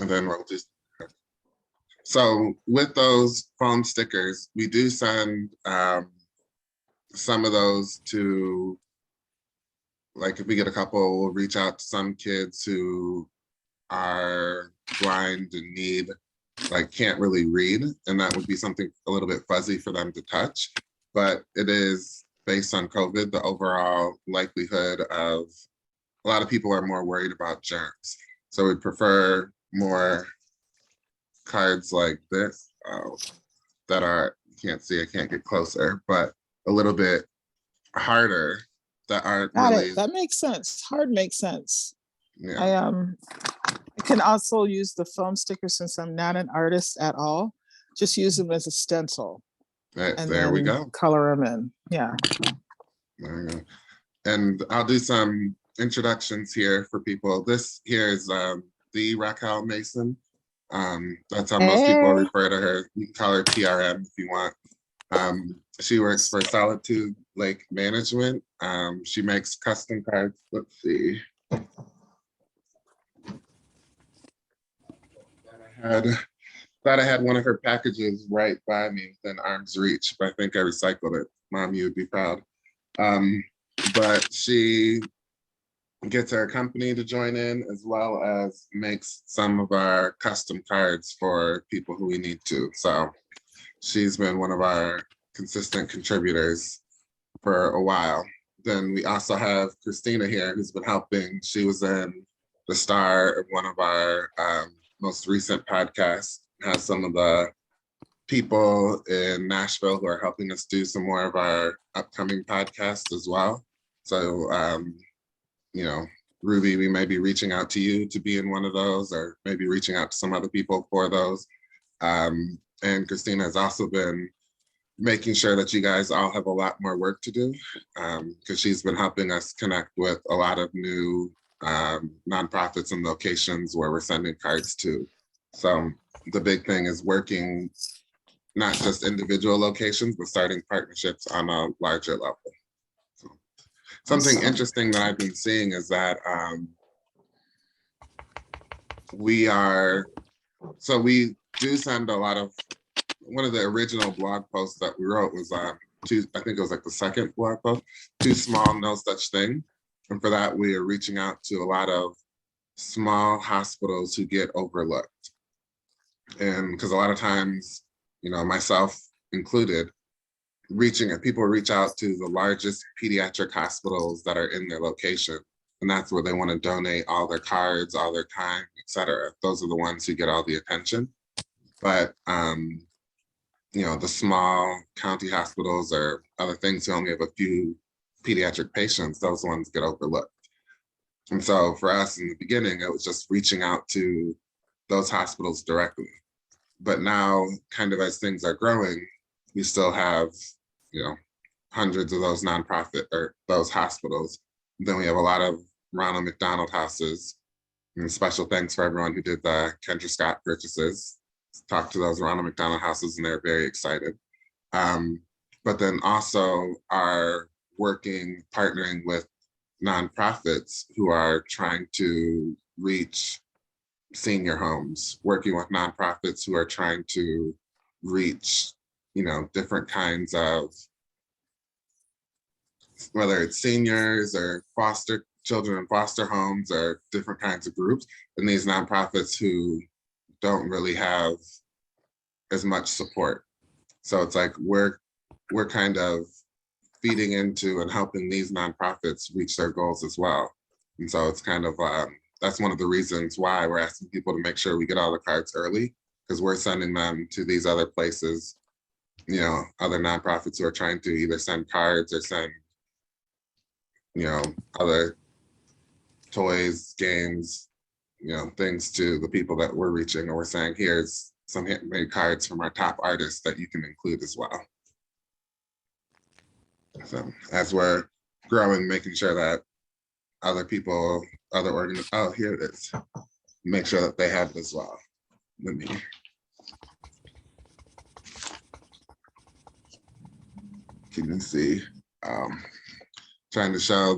And then we'll just, so with those foam stickers, we do send some of those to, like if we get a couple, we'll reach out to some kids who are blind and need, like can't really read, and that would be something a little bit fuzzy for them to touch. But it is based on COVID, the overall likelihood of a lot of people are more worried about germs. So we prefer more cards like this that are, you can't see, I can't get closer, but a little bit harder that aren't Got it. really, That makes sense. Hard makes sense. yeah. I can also use the foam sticker since I'm not an artist at all. Just use them as a stencil and There we then go. color them in. Yeah. There we go. And I'll do some introductions here for people. This here is the Raquel Mason. That's how most people Hey. refer to her. You can call her TRM if you want. She works for Solitude Lake Management. She makes custom cards. Let's see. Thought I had one of her packages right by me within arm's reach, but I think I recycled it. Mom, you would be proud. But she gets our company to join in, as well as makes some of our custom cards for people who we need to. So she's been one of our consistent contributors for a while. Then we also have Christina here, who's been helping. She was in the star of one of our most recent podcasts, has some of the people in Nashville who are helping us do some more of our upcoming podcasts as well. So, you know, Ruby, we may be reaching out to you to be in one of those, or maybe reaching out to some other people for those. And Christina has also been making sure that you guys all have a lot more work to do, because she's been helping us connect with a lot of new nonprofits and locations where we're sending cards to. So the big thing is working not just individual locations, but starting partnerships on a larger level. So, something interesting that I've been seeing is that we do send a lot of, one of the original blog posts that we wrote was I think it was like the second blog post, Too Small, No Such Thing. And for that, we are reaching out to a lot of small hospitals who get overlooked. And because a lot of times, you know, myself included, people reach out to the largest pediatric hospitals that are in their location. And that's where they want to donate all their cards, all their time, et cetera. Those are the ones who get all the attention. But, you know, the small county hospitals or other things who only have a few pediatric patients, those ones get overlooked. And so for us in the beginning, it was just reaching out to those hospitals directly. But now, kind of as things are growing, we still have, you know, hundreds of those nonprofit or those hospitals. Then we have a lot of Ronald McDonald houses. And special thanks for everyone who did the Kendra Scott purchases. Talked to those Ronald McDonald houses and they're very excited. But then also are partnering with nonprofits who are trying to reach senior homes, working with nonprofits who are trying to reach, you know, different kinds of, whether it's seniors or foster children in foster homes or different kinds of groups, and these nonprofits who don't really have as much support. So it's like we're kind of feeding into and helping these nonprofits reach their goals as well. And so it's kind of, that's one of the reasons why we're asking people to make sure we get all the cards early, because we're sending them to these other places, you know, other nonprofits who are trying to either send cards or send, you know, other toys, games, you know, things to the people that we're reaching. And we're saying, here's some handmade cards from our top artists that you can include as well. So as we're growing, making sure that other people, oh, here it is. Make sure that they have it as well. Let me. Can you see? Trying to show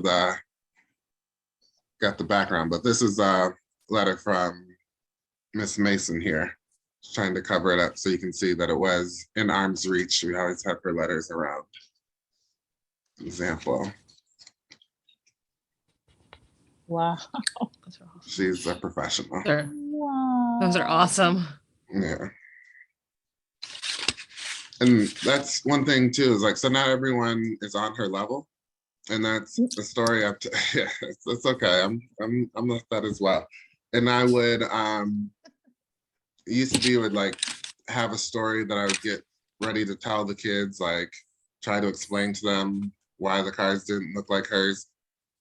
got the background, but this is a letter from Miss Mason here. Just trying to cover it up so you can see that it was in arm's reach. We always have her letters around. Example. Wow. Those are awesome. She's a professional. Wow. Those are awesome. Yeah. And that's one thing too, is like, so not everyone is on her level. And that's a story up to, yeah, it's okay. I'm like that as well. And I would, it used to be would like have a story that I would get ready to tell the kids, like try to explain to them why the cards didn't look like hers.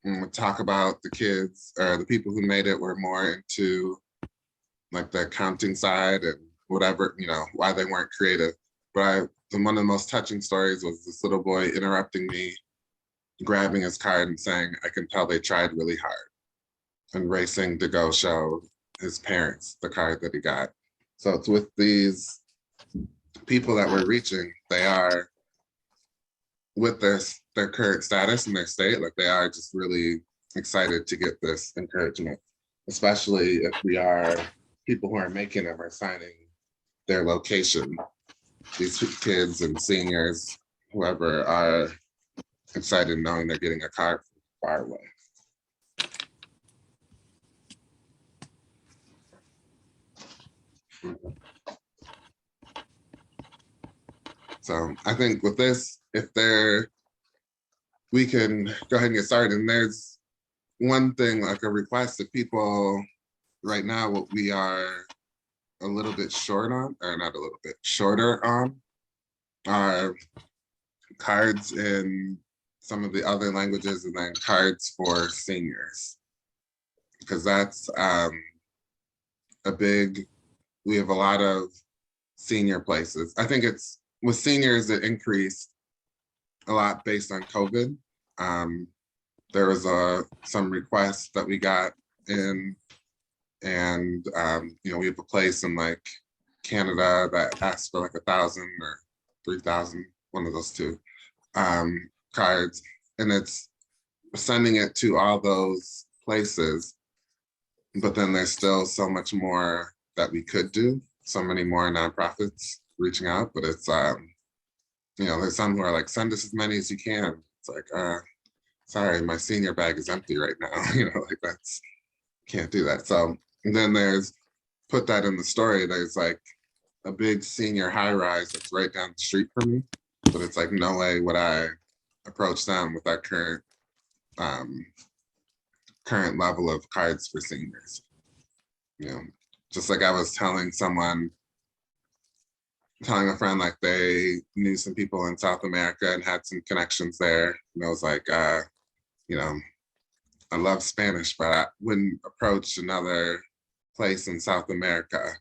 And would talk about the kids or the people who made it were more into like the accounting side and whatever, you know, why they weren't creative. But one of the most touching stories was this little boy interrupting me, grabbing his card and saying, I can tell they tried really hard, and racing to go show his parents the card that he got. So it's with these people that we're reaching, they are with their current status and their state, like they are just really excited to get this encouragement, especially if we are people who are making them or signing their location. These kids and seniors, whoever, are excited knowing they're getting a card from far away. So I think with this, we can go ahead and get started. And there's one thing, like a request that people right now, what we are a little bit short on, or not a little bit, shorter on, are cards in some of the other languages and then cards for seniors. Because that's we have a lot of senior places. I think it's, with seniors, it increased a lot based on COVID. There was some requests that we got in, and you know, we have a place in like Canada that asked for like 1,000 or 3,000, one of those two cards, and it's sending it to all those places. But then there's still so much more that we could do. So many more nonprofits reaching out, but it's you know, there's some who are like, send us as many as you can. It's like, sorry, my senior bag is empty right now. You know, like that's, can't do that. So, and then there's, put that in the story, there's like a big senior high rise that's right down the street from me, but it's like, no way would I approach them with that current level of cards for seniors. You know, just like I was telling a friend, like they knew some people in South America and had some connections there. And I was like, you know, I love Spanish, but I wouldn't approach another place in South America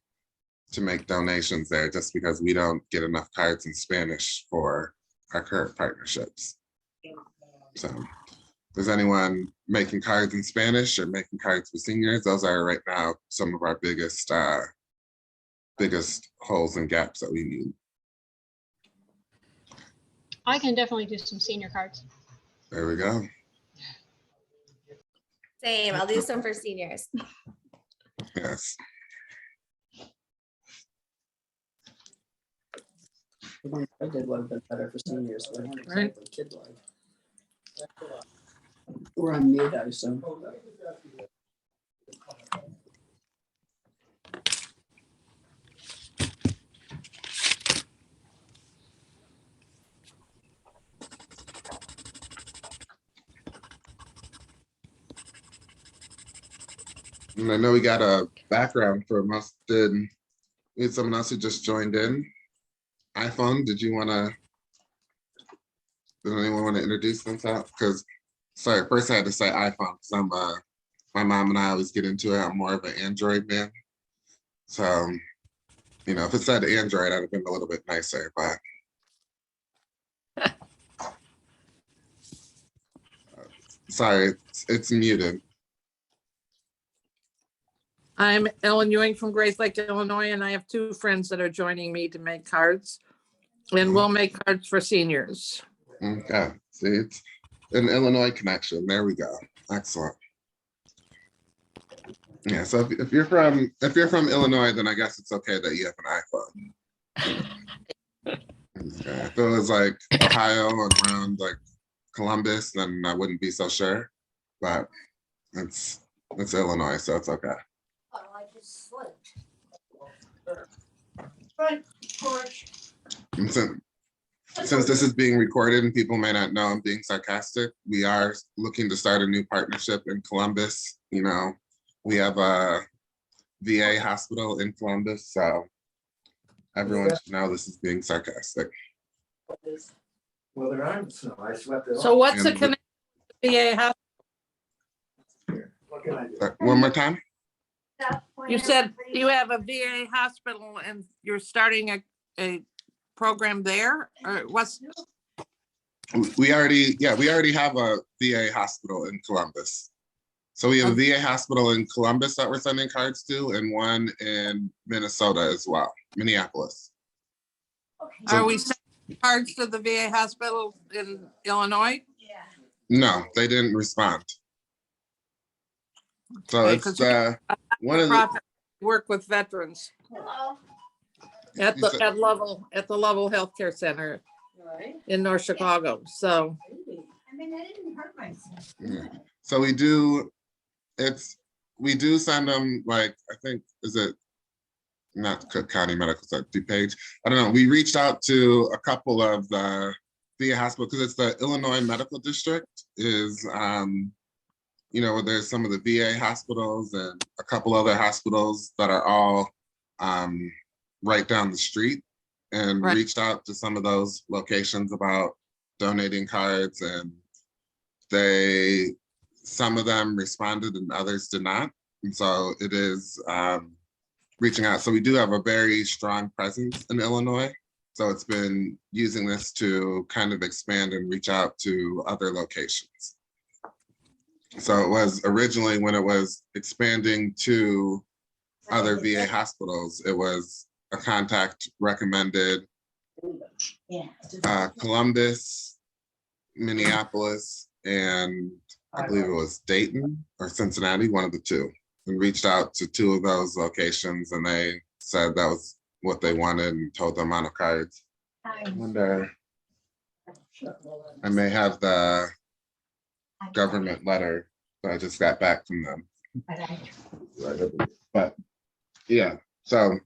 to make donations there just because we don't get enough cards in Spanish for our current partnerships. So if there's anyone making cards in Spanish or making cards for seniors, those are right now some of our biggest holes and gaps that we need. I can definitely do some senior cards. There we go. Same, I'll do some for seniors. Yes. I did would have been better for seniors, but I haven't Right. for kid life. We're on mute, I assume. And I know we got a background from us. We had someone else who just joined in. iPhone, did anyone want to introduce themselves? Because, sorry, first I had to say iPhone because my mom and I always get into it. I'm more of an Android man. So, you know, if it said Android, I'd have been a little bit nicer, but. Sorry, it's muted. I'm Ellen Ewing from Grace Lake, Illinois, and I have two friends that are joining me to make cards. And we'll make cards for seniors. Okay, see, it's an Illinois connection. There we go. Excellent. Yeah, so if you're from Illinois, then I guess it's okay that you have an iPhone. Yeah, if it was like Ohio and around like Columbus, then I wouldn't be so sure. But it's Illinois, so it's okay. Oh, I just slipped. Front porch. And since this is being recorded and people may not know I'm being sarcastic, we are looking to start a new partnership in Columbus. You know, we have a VA hospital in Columbus, so everyone should know this is being sarcastic. Well, there aren't snow. I swept it So off. what's the And connection to VA hospital? What can I do? one more time. You said you have a VA hospital and you're starting a program there, or what's? We already have a VA hospital in Columbus. So we have a VA hospital in Columbus that we're sending cards to, and one in Minnesota as well, Minneapolis. Are we sending cards to the VA hospital in Illinois? Yeah. No, they didn't respond. So Okay, it's 'cause we- one of the. Profit work with veterans Hello. at the Lovell Healthcare Center Right. in North Chicago. So I mean, I didn't hurt myself. Yeah. So we do send them, like, I think, is it not Cook County Medical Center, DuPage? I don't know. We reached out to a couple of the VA hospitals because it's the Illinois Medical District is, you know, where there's some of the VA hospitals and a couple other hospitals that are all right down the street, and Right. reached out to some of those locations about donating cards, and some of them responded and others did not. And so it is reaching out. So we do have a very strong presence in Illinois. So it's been using this to kind of expand and reach out to other locations. So it was originally, when it was expanding to other VA hospitals, it was a contact recommended Yeah. Columbus, Minneapolis, and I believe it was Dayton or Cincinnati, one of the two. We reached out to two of those locations and they said that was what they wanted and told the amount of cards. I wonder, I may have the government letter that I just got back from them. But yeah, so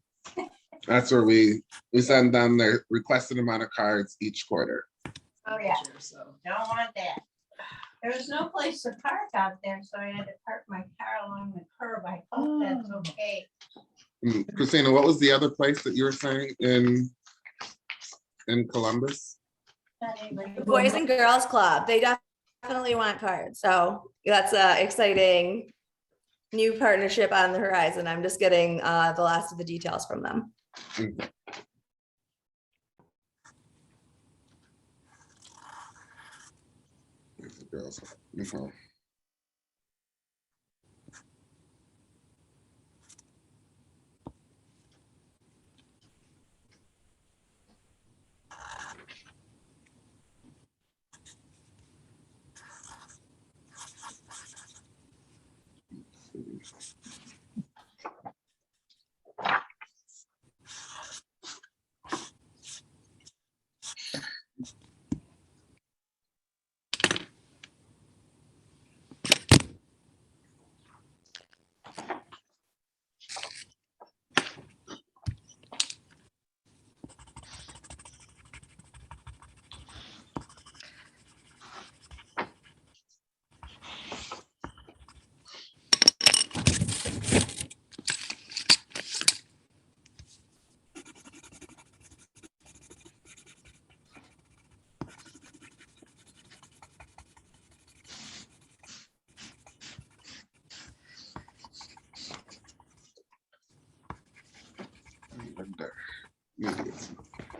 that's where we send them their requested amount of cards each quarter. Oh, yeah. Don't want that. There was no place to park out there, so I had to park my car along the curb. I hope that's okay. Christina, what was the other place that you were saying in Columbus? Boys and Girls Club, they definitely want cards. So that's a exciting new partnership on the horizon. I'm just getting the last of the details from them. Girls. Okay.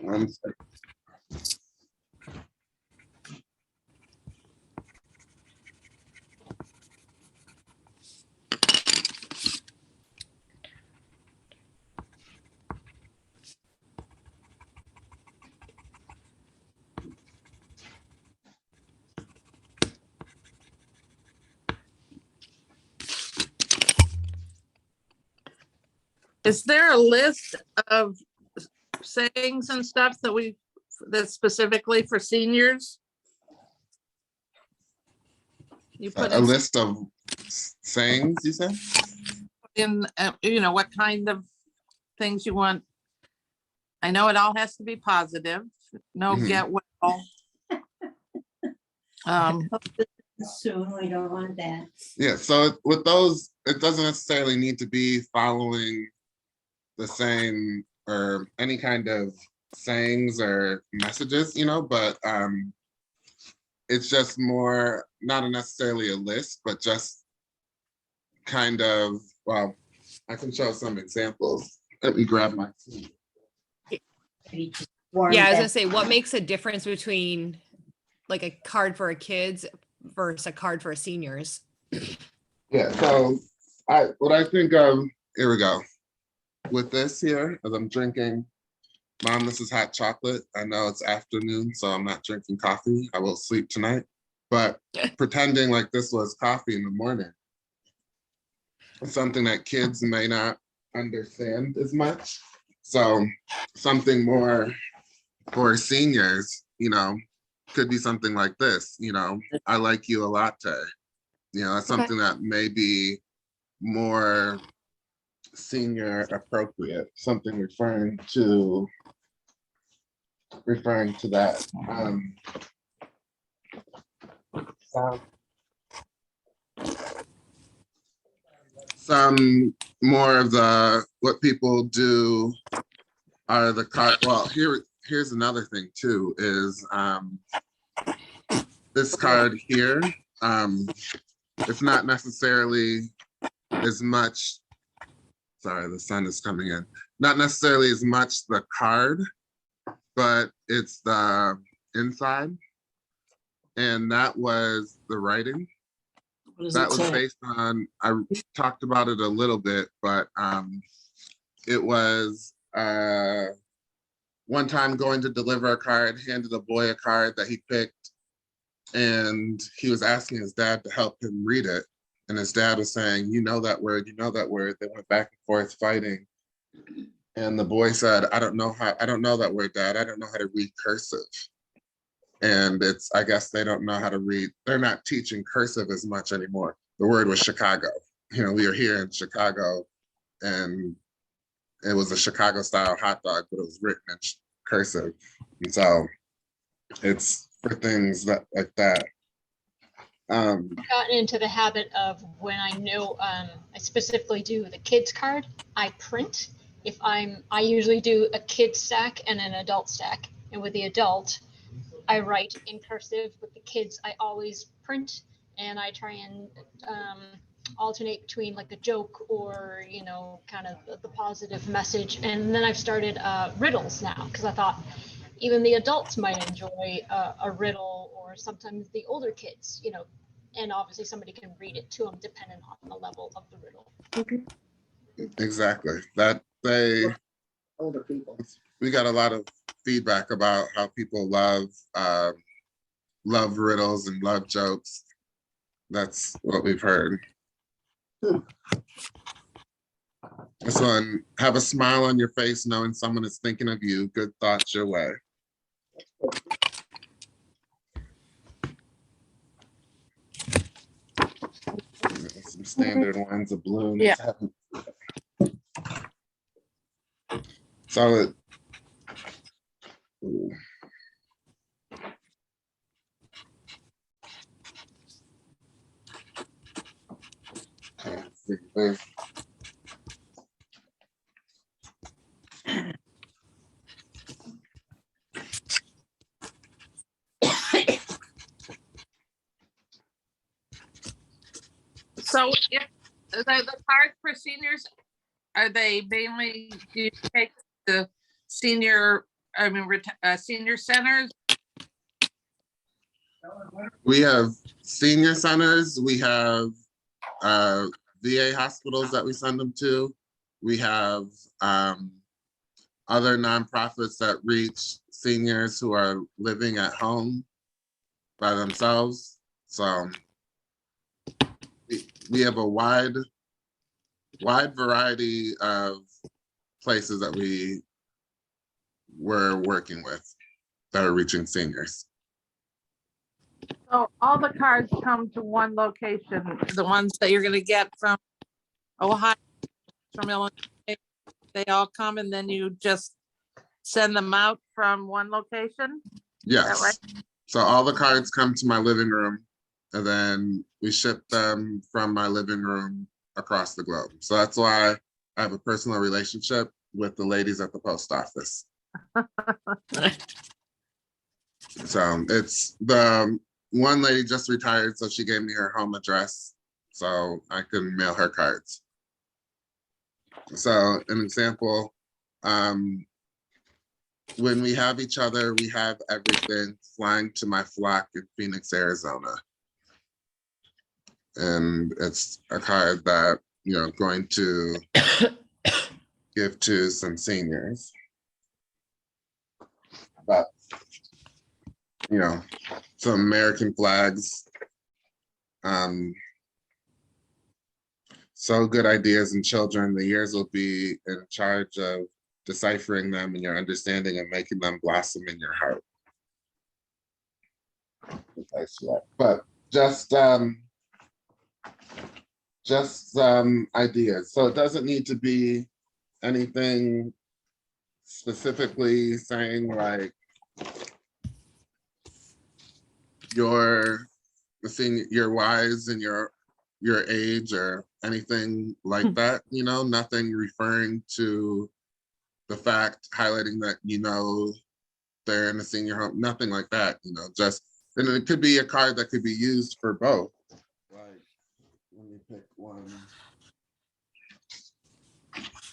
One second. Is there a list of sayings and stuff that's specifically for seniors? You put A in, list of sayings, you said? what kind of things you want. I know it all has to be positive. No Mhm. get well. Soon, we don't want that. Yeah, so with those, it doesn't necessarily need to be following the same or any kind of sayings or messages, but it's just more, not necessarily a list, but just kind of, well, I can show some examples. Let me grab my. Yeah, I was gonna say, what makes a difference between like a card for a kids versus a card for seniors? Yeah, so what I think of, here we go. With this here, as I'm drinking, Mom, this is hot chocolate. I know it's afternoon, so I'm not drinking coffee. I will sleep tonight. But pretending like this was coffee in the morning, something that kids may not understand as much. So something more for seniors, could be something like this, I like you a latte. That's something that may be more senior appropriate, something referring to that. Some more of what people do are the card. Well, here's another thing too, is this card here. It's not necessarily as much, sorry, the sun is coming in, not necessarily as much the card, but it's the inside. And that was the writing. That was based on, I talked about it a little bit, but it was one time going to deliver a card, handed a boy a card that he picked, and he was asking his dad to help him read it. And his dad was saying, you know that word, you know that word. They went back and forth fighting. And the boy said, I don't know that word, Dad. I don't know how to read cursive. And I guess they don't know how to read. They're not teaching cursive as much anymore. The word was Chicago. We are here in Chicago, and it was a Chicago style hot dog, but it was written in cursive. And so it's for things like that. Gotten into the habit of, when I know I specifically do the kids card, I print. I usually do a kid stack and an adult stack. And with the adult, I write in cursive. With the kids, I always print, and I try and alternate between like a joke or, kind of the positive message. And then I've started riddles now, because I thought even the adults might enjoy a riddle, or sometimes the older kids, and obviously somebody can read it to them depending on the level of the riddle. Exactly. Older people. We got a lot of feedback about how people love riddles and love jokes. That's what we've heard. This one, have a smile on your face knowing someone is thinking of you. Good thoughts your way. Some standard ones of balloons. Yeah. So ooh. So if the cards for seniors, are they mainly, do you take the senior centers? We have senior centers. We have VA hospitals that we send them to. We have other nonprofits that reach seniors who are living at home by themselves. So we have a wide variety of places that we were working with that are reaching seniors. So all the cards come to one location, the ones that you're gonna get from Ohio, from Illinois, they all come and then you just send them out from one location? Yes. right? So all the cards come to my living room, and then we ship them from my living room across the globe. So that's why I have a personal relationship with the ladies at the post office. So it's the one lady just retired, so she gave me her home address so I can mail her cards. So an example, when we have each other, we have everything flying to my flock in Phoenix, Arizona. And it's a card that, you know, going to give to some seniors. But, you know, some American flags. So good ideas in children. The years will be in charge of deciphering them in your understanding and making them blossom in your heart. But just ideas. So it doesn't need to be anything specifically saying like you're wise in your age or anything like that, you know, nothing referring to the fact, highlighting that, you know, they're in a senior home, nothing like that, you know, just, and it could be a card that could be used for both. Like, let me pick one.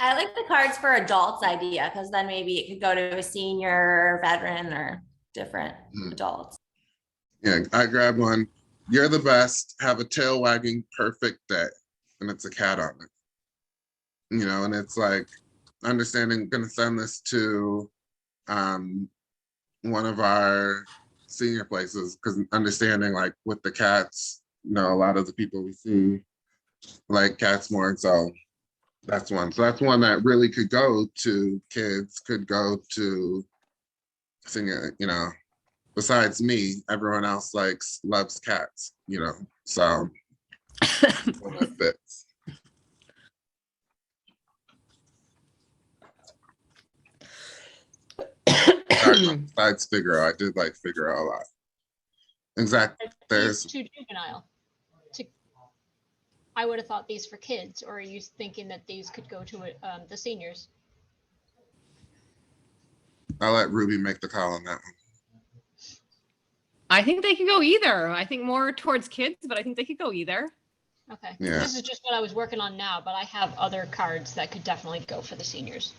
I like the cards for adults idea, because then maybe it could go to a senior, veteran, or different adults. Yeah, I grabbed one. You're the best, have a tail wagging perfect day. And it's a cat on it. You know, and it's like, understanding, gonna send this to one of our senior places, because understanding like with the cats, you know, a lot of the people we see like cats more, and so that's one. So that's one that really could go to kids, could go to senior, you know, besides me, everyone else loves cats, you know, so one that fits. Besides Figaro, I did like Figaro a lot. Exactly. There's too juvenile. I would have thought these for kids, or are you thinking that these could go to the seniors? I'll let Ruby make the call on that one. I think they could go either. I think more towards kids, but I think they could go either. Okay. Yeah. This is just what I was working on now, but I have other cards that could definitely go for the seniors.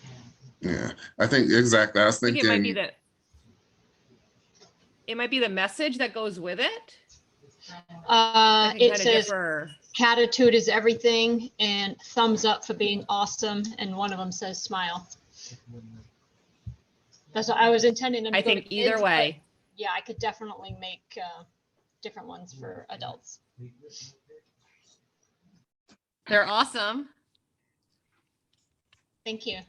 Yeah, I think exactly. I was thinking it might be the message that goes with it. It says attitude is everything, and thumbs up for being awesome, and one of them says smile. That's what I was intending them to I go think to either kids, way. yeah, I could definitely make different ones for adults. They're awesome. Thank you.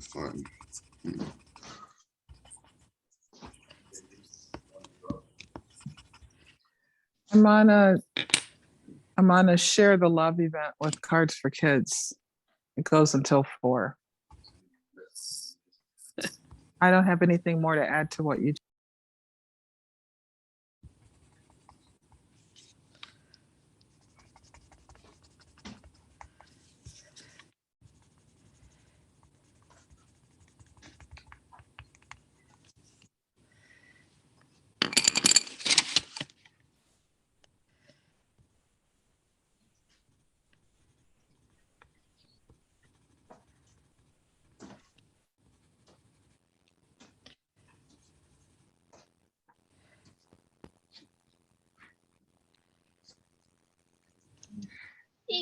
it's fun. I'm on a share the love event with Cards for Kids. It goes until 4. I don't have anything more to add to what you.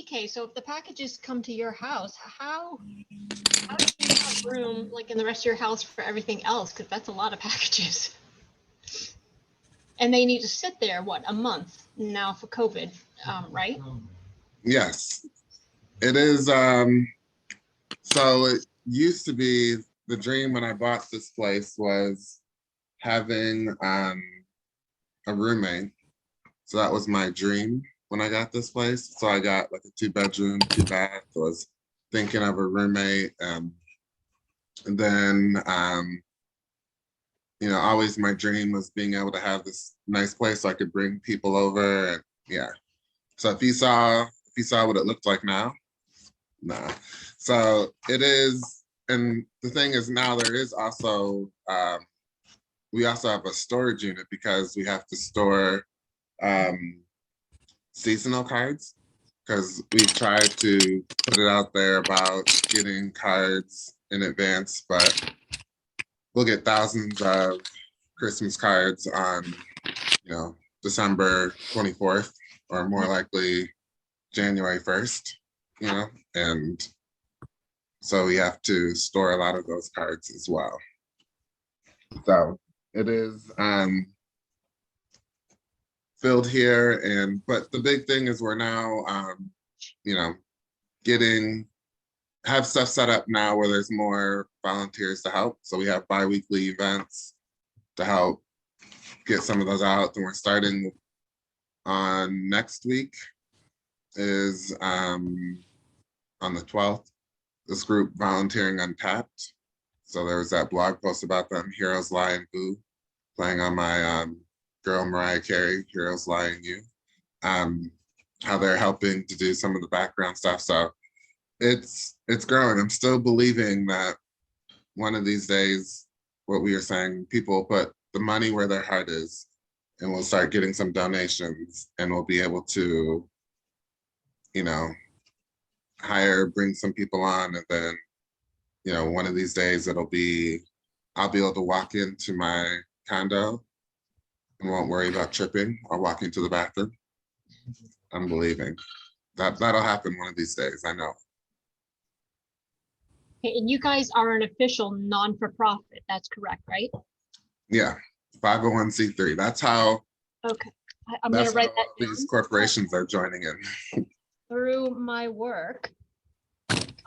TK, so if the packages come to your house, how do you have room like in the rest of your house for everything else? Because that's a lot of packages. And they need to sit there, what, a month now for COVID, right? Yes, it is. So it used to be the dream when I bought this place was having a roommate. So that was my dream when I got this place. So I got like a 2-bedroom, 2-bath. I was thinking of a roommate. And then, you know, always my dream was being able to have this nice place so I could bring people over. And yeah. So if you saw what it looked like now, nah. So it is, and the thing is now there is also, we also have a storage unit because we have to store seasonal cards, because we've tried to put it out there about getting cards in advance, but we'll get thousands of Christmas cards on, you know, December 24th, or more likely January 1st, you know, and so we have to store a lot of those cards as well. So it is filled here, and but the big thing is we're now you know, have stuff set up now where there's more volunteers to help. So we have bi-weekly events to help get some of those out, and we're starting on next week is on the 12th, this group volunteering Untapped. So there was that blog post about them, Heroes Lie and Boo, playing on my girl Mariah Carey, Heroes Lie and You, how they're helping to do some of the background stuff. So it's growing. I'm still believing that one of these days, what we are saying, people put the money where their heart is, and we'll start getting some donations, and we'll be able to, you know, bring some people on, and then, you know, one of these days I'll be able to walk into my condo and won't worry about tripping or walking to the bathroom. I'm believing that'll happen one of these days, I know. Okay, and you guys are an official non-for-profit, that's correct, right? Yeah, 501c3. That's how. Okay, I'm gonna write that down. These corporations are joining in. Through my work,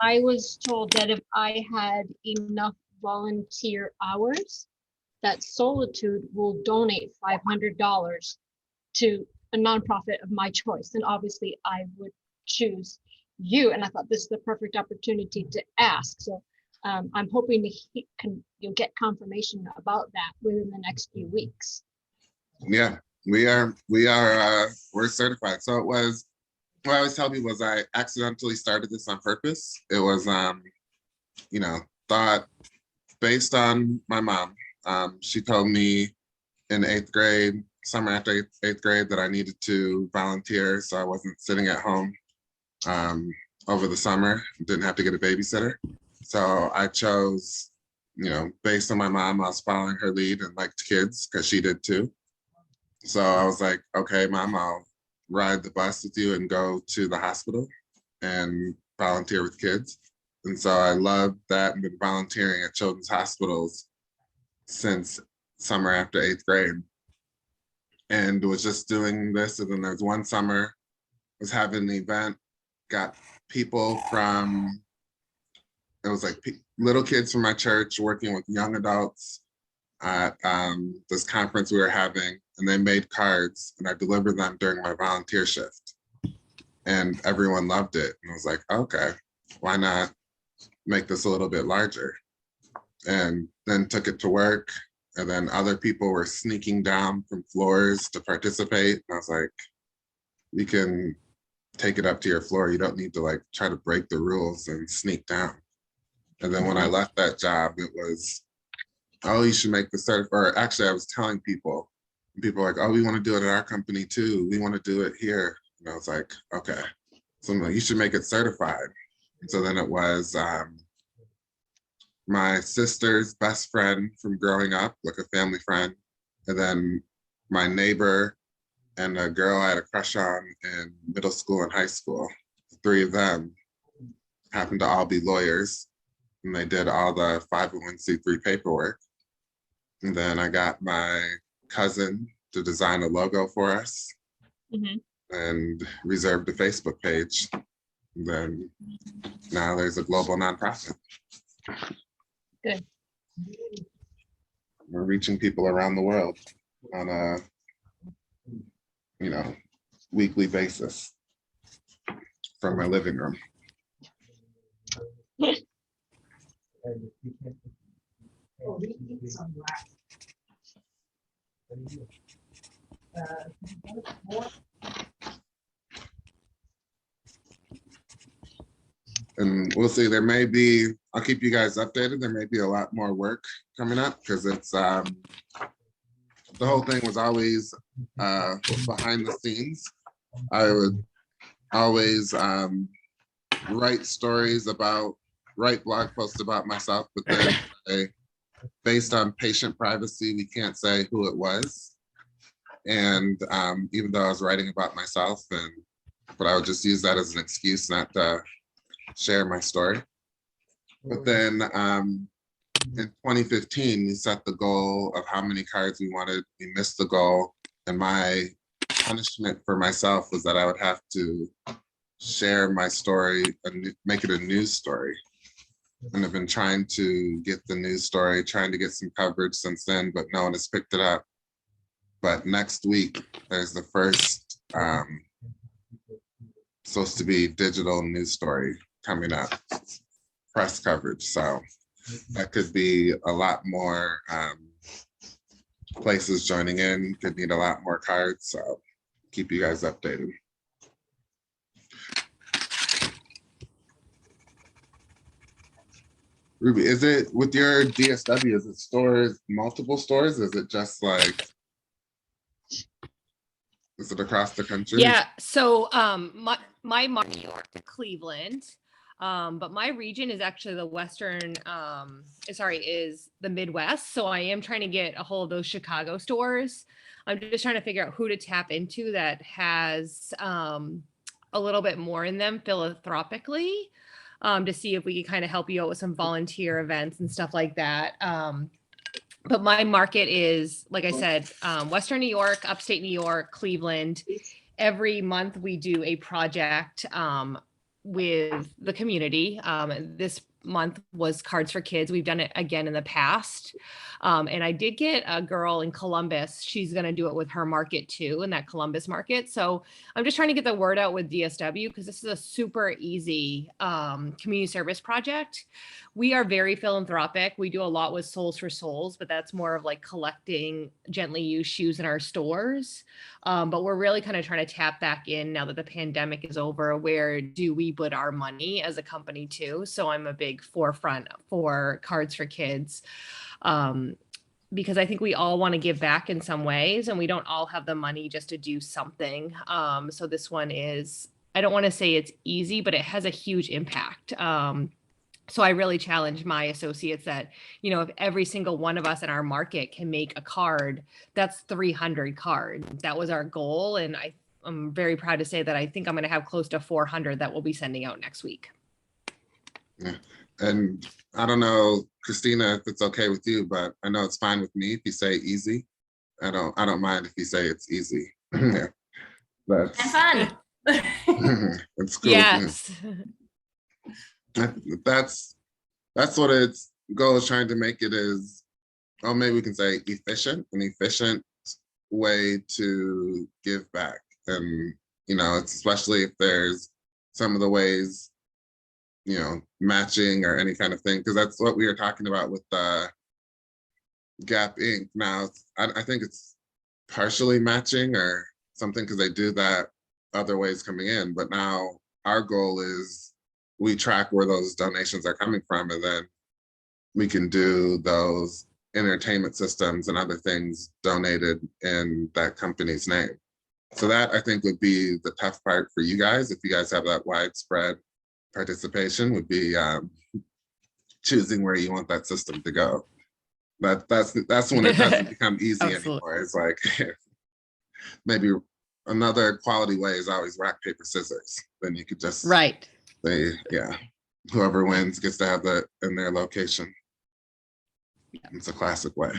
I was told that if I had enough volunteer hours, that Solitude will donate $500 to a nonprofit of my choice. And obviously I would choose you. And I thought this is the perfect opportunity to ask. So I'm hoping you'll get confirmation about that within the next few weeks. Yeah, we're certified. So it was, what I always tell people was I accidentally started this on purpose. It was, you know, thought based on my mom. She told me in 8th grade, summer after 8th grade, that I needed to volunteer so I wasn't sitting at home over the summer, didn't have to get a babysitter. So I chose, you know, based on my mom, I was following her lead and liked kids because she did too. So I was like, okay, Mom, I'll ride the bus with you and go to the hospital and volunteer with kids. And so I loved that and been volunteering at children's hospitals since summer after 8th grade, and was just doing this. And then there's one summer, was having an event, got people from, it was like little kids from my church working with young adults at this conference we were having, and they made cards and I delivered them during my volunteer shift, and everyone loved it. And I was like, okay, why not make this a little bit larger? And then took it to work, and then other people were sneaking down from floors to participate. And I was like, you can take it up to your floor. You don't need to like try to break the rules and sneak down. And then when I left that job, it was, oh, you should make the or actually I was telling people, and people were like, oh, we want to do it at our company too. We want to do it here. And I was like, okay. So I'm like, you should make it certified. And so then it was my sister's best friend from growing up, like a family friend, and then my neighbor and a girl I had a crush on in middle school and high school. three of them happened to all be lawyers, and they did all the 501c3 paperwork. And then I got my cousin to design a logo for us and reserved a Facebook page. And then now there's a global nonprofit. Good. We're reaching people around the world on a, weekly basis from my living room. And we'll see, I'll keep you guys updated. There may be a lot more work coming up because it's, the whole thing was always behind the scenes. I would always write blog posts about myself, but then based on patient privacy, we can't say who it was. And even though I was writing about myself, but I would just use that as an excuse not to share my story. But then in 2015, we set the goal of how many cards we wanted. We missed the goal. And my punishment for myself was that I would have to share my story and make it a news story. And I've been trying to get the news story, trying to get some coverage since then, but no one has picked it up. But next week, there's the first supposed to be digital news story coming up, press coverage. So that could be a lot more places joining in, could need a lot more cards. So keep you guys updated. Ruby, is it with your DSW, is it stores, multiple stores? Is it just like, is it across the country? Yeah. So my New York to Cleveland, but my region is actually the Western, is the Midwest. So I am trying to get a hold of those Chicago stores. I'm just trying to figure out who to tap into that has a little bit more in them philanthropically. To see if we can kind of help you out with some volunteer events and stuff like that. But my market is, like I said, Western New York, upstate New York, Cleveland. Every month we do a project with the community. This month was Cards for Kids. We've done it again in the past. And I did get a girl in Columbus. She's going to do it with her market too, in that Columbus market. So I'm just trying to get the word out with DSW because this is a super easy community service project. We are very philanthropic. We do a lot with Souls for Souls, but that's more of like collecting gently used shoes in our stores. But we're really kind of trying to tap back in now that the pandemic is over. Where do we put our money as a company too? So I'm a big forefront for Cards for Kids. Because I think we all want to give back in some ways and we don't all have the money just to do something. So this one is, I don't want to say it's easy, but it has a huge impact. So I really challenge my associates that, if every single one of us in our market can make a card, that's 300 cards. That was our goal. And I'm very proud to say that I think I'm going to have close to 400 that we'll be sending out next week. Yeah. And I don't know, Christina, if it's okay with you, but I know it's fine with me if you say easy. I don't mind if you say it's easy. Yeah. That's And fun. it's cool. Yes. That's what its goal is, trying to make it is, maybe we can say efficient, an efficient way to give back. And, it's especially if there's some of the ways, matching or any kind of thing, because that's what we were talking about with Gap Inc. Now, I think it's partially matching or something because they do that other ways coming in. But now our goal is we track where those donations are coming from, and then we can do those entertainment systems and other things donated in that company's name. So that I think would be the tough part for you guys. If you guys have that widespread participation, would be choosing where you want that system to go. But that's when it doesn't become easy anymore. It's like maybe another quality way is always rock, paper, scissors. then you could just Right. say, yeah, whoever wins gets to have that in their location. It's a classic way.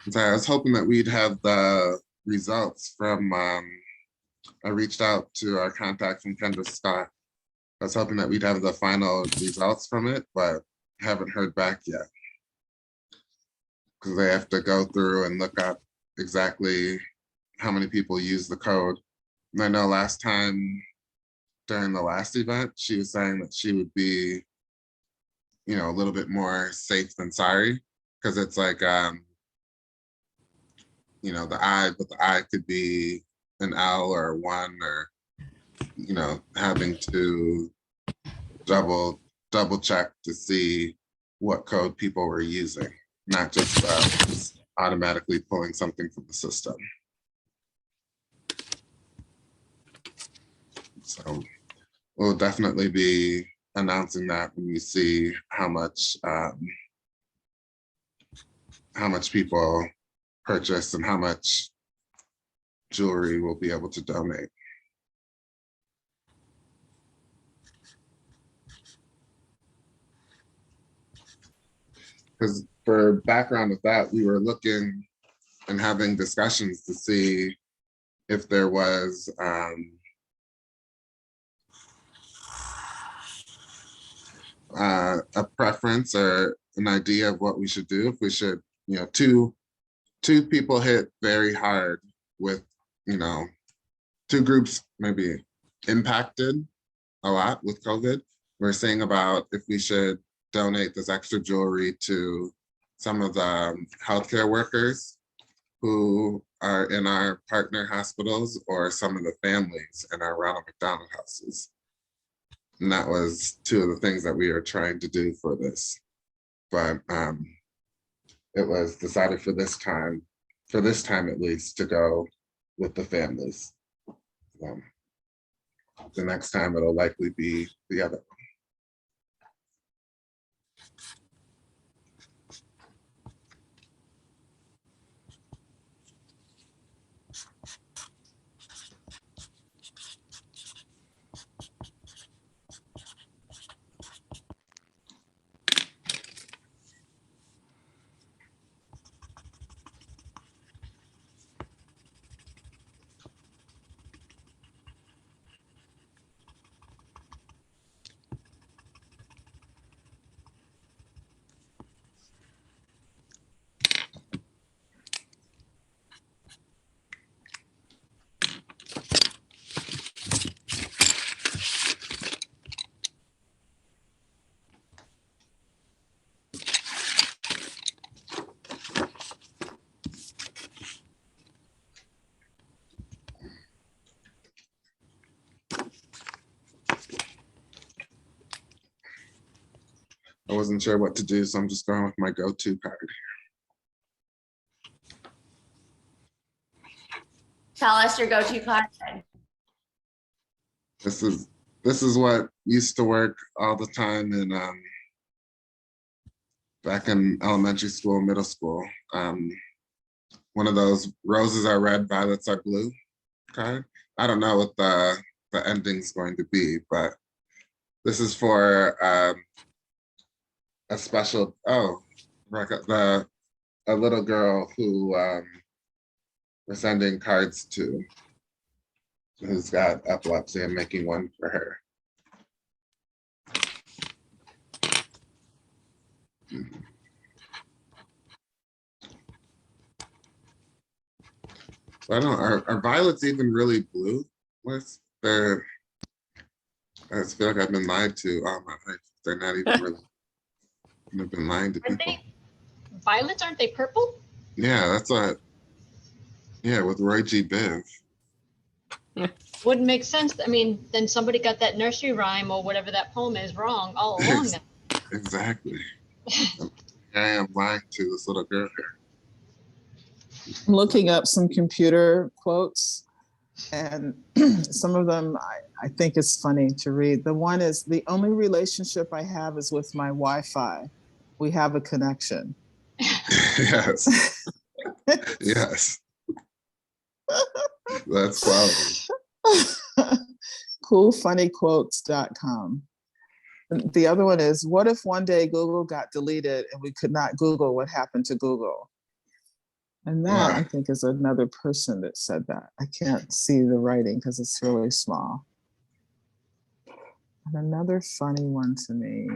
So I was hoping that we'd have the results from, I reached out to our contact from Kendra Scott. I was hoping that we'd have the final results from it, but haven't heard back yet. Because they have to go through and look up exactly how many people use the code. And I know last time during the last event, she was saying that she would be, you know, a little bit more safe than sorry, because it's like, you know, the I, but the I could be an L or a 1, or, you know, having to double check to see what code people were using, not just automatically pulling something from the system. So we'll definitely be announcing that when we see how much people purchase and how much jewelry we'll be able to donate. Because for background with that, we were looking and having discussions to see if there was a preference or an idea of what we should do. If we should, you know, two people hit very hard with, you know, 2 groups maybe impacted a lot with COVID. We're saying about if we should donate this extra jewelry to some of the healthcare workers who are in our partner hospitals, or some of the families in our Ronald McDonald houses. And that was 2 of the things that we are trying to do for this. But it was decided for this time at least, to go with the families. The next time it'll likely be the other. I wasn't sure what to do, so I'm just going with my go-to card. Tell us your go-to card. This is what used to work all the time in back in elementary school, middle school. One of those roses are red, violets are blue card. I don't know what the ending's going to be, but this is for a special, a little girl who we're sending cards to, who's got epilepsy. I'm making one for her. I don't know, are violets even really blue? What's their, I just feel like I've been lied to all my life. They're not even really, I've been lying to Aren't people. they violets? Aren't they purple? Yeah, that's what, yeah, with Roy G. Biv. Wouldn't make sense. I mean, then somebody got that nursery rhyme or whatever that poem is wrong all along. Exactly. I am lying to this little girl here. I'm looking up some computer quotes, and some of them I think it's funny to read. The one is, the only relationship I have is with my Wi-Fi. We have a connection. Yes. Yes. That's quality. Coolfunnyquotes.com. The other one is, what if one day Google got deleted and we could not Google what happened to Google? And that, I think, is another person that said that. I can't see the writing because it's really small. And another funny one to me.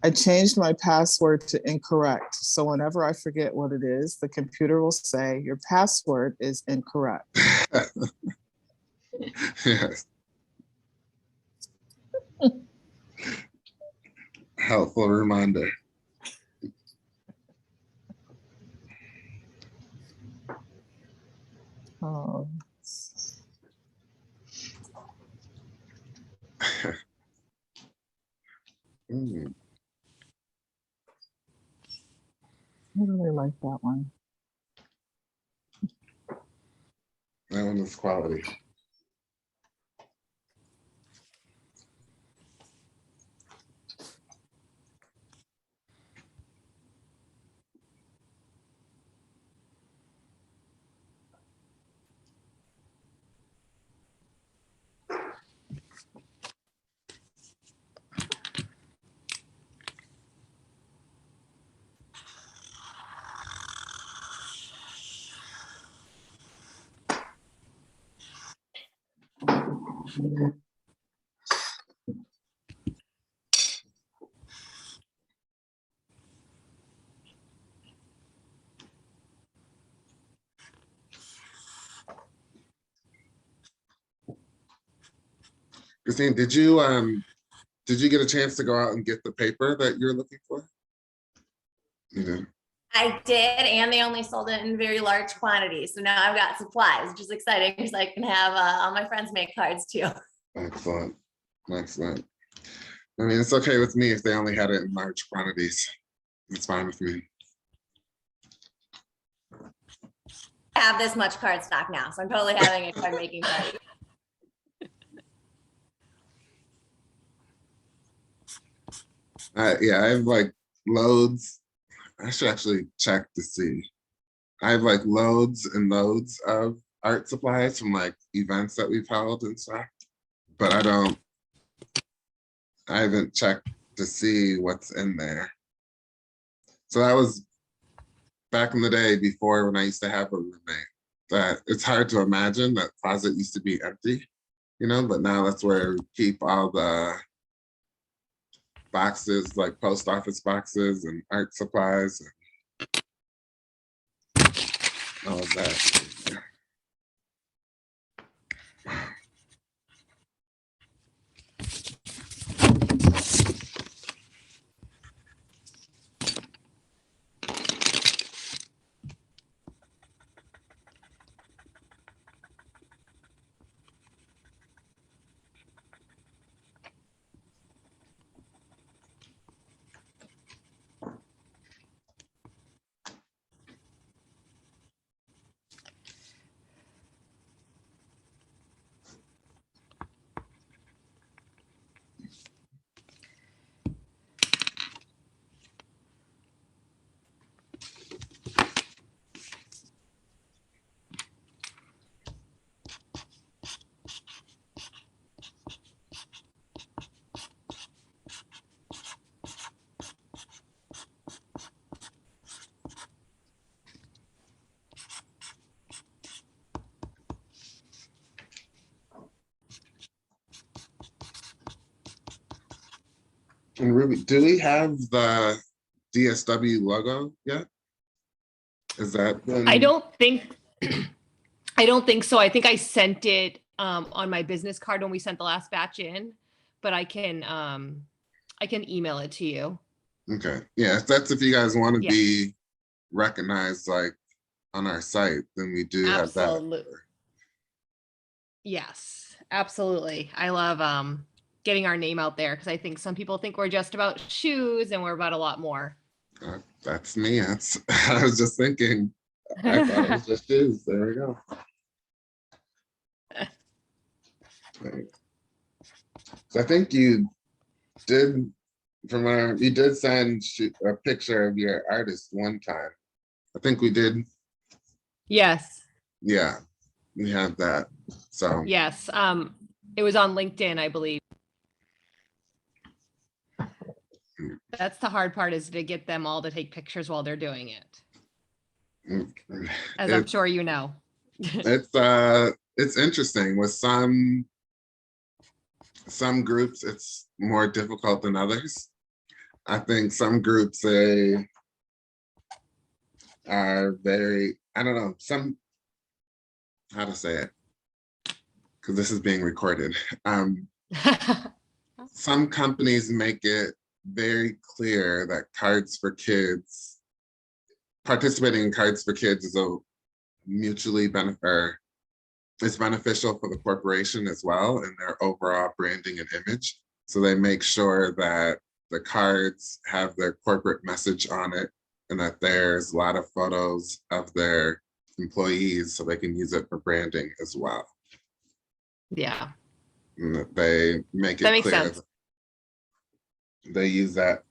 I changed my password to incorrect. So whenever I forget what it is, the computer will say, your password is incorrect. Yes. Helpful reminder. Oh. Mm. I really like that one. That one is quality. Christine, did you get a chance to go out and get the paper that you're looking for? You did. I did, and they only sold it in very large quantities. So now I've got supplies, which is exciting because I can have all my friends make cards too. Excellent. Excellent. I mean, it's okay with me if they only had it in large quantities. It's fine with me. I have this much card stock now, so I'm totally having a card making party. Yeah, I have like loads. I should actually check to see. I have like loads and loads of art supplies from like events that we've held and stuff, but I haven't checked to see what's in there. So that was back in the day before, when I used to have a roommate, that it's hard to imagine that closet used to be empty, you know, but now that's where we keep all the boxes, like post office boxes and art supplies and all of that. And Ruby, do we have the DSW logo yet? Is that been? I don't think so. I think I sent it on my business card when we sent the last batch in, but I can email it to you. Okay. Yeah, that's if you guys want to Yeah. be recognized like on our site, then we do have that. Absolutely. Yes, absolutely. I love getting our name out there because I think some people think we're just about shoes and we're about a lot more. That's me. That's I was just thinking. I thought it was just shoes. There we go. Right. So I think you did you did send a picture of your artist one time. I think we did. Yes. Yeah, we have that. So Yes. It was on LinkedIn, I believe. That's the hard part, is to get them all to take pictures while they're doing it. As I'm sure you know. it's interesting with some groups it's more difficult than others. I think some groups they are very, I don't know, how to say it, because this is being recorded. Some companies make it very clear that participating in Cards for Kids is a mutually it's beneficial for the corporation as well and their overall branding and image. So they make sure that the cards have their corporate message on it and that there's a lot of photos of their employees so they can use it for branding as well. Yeah. And that they make it clear that they use it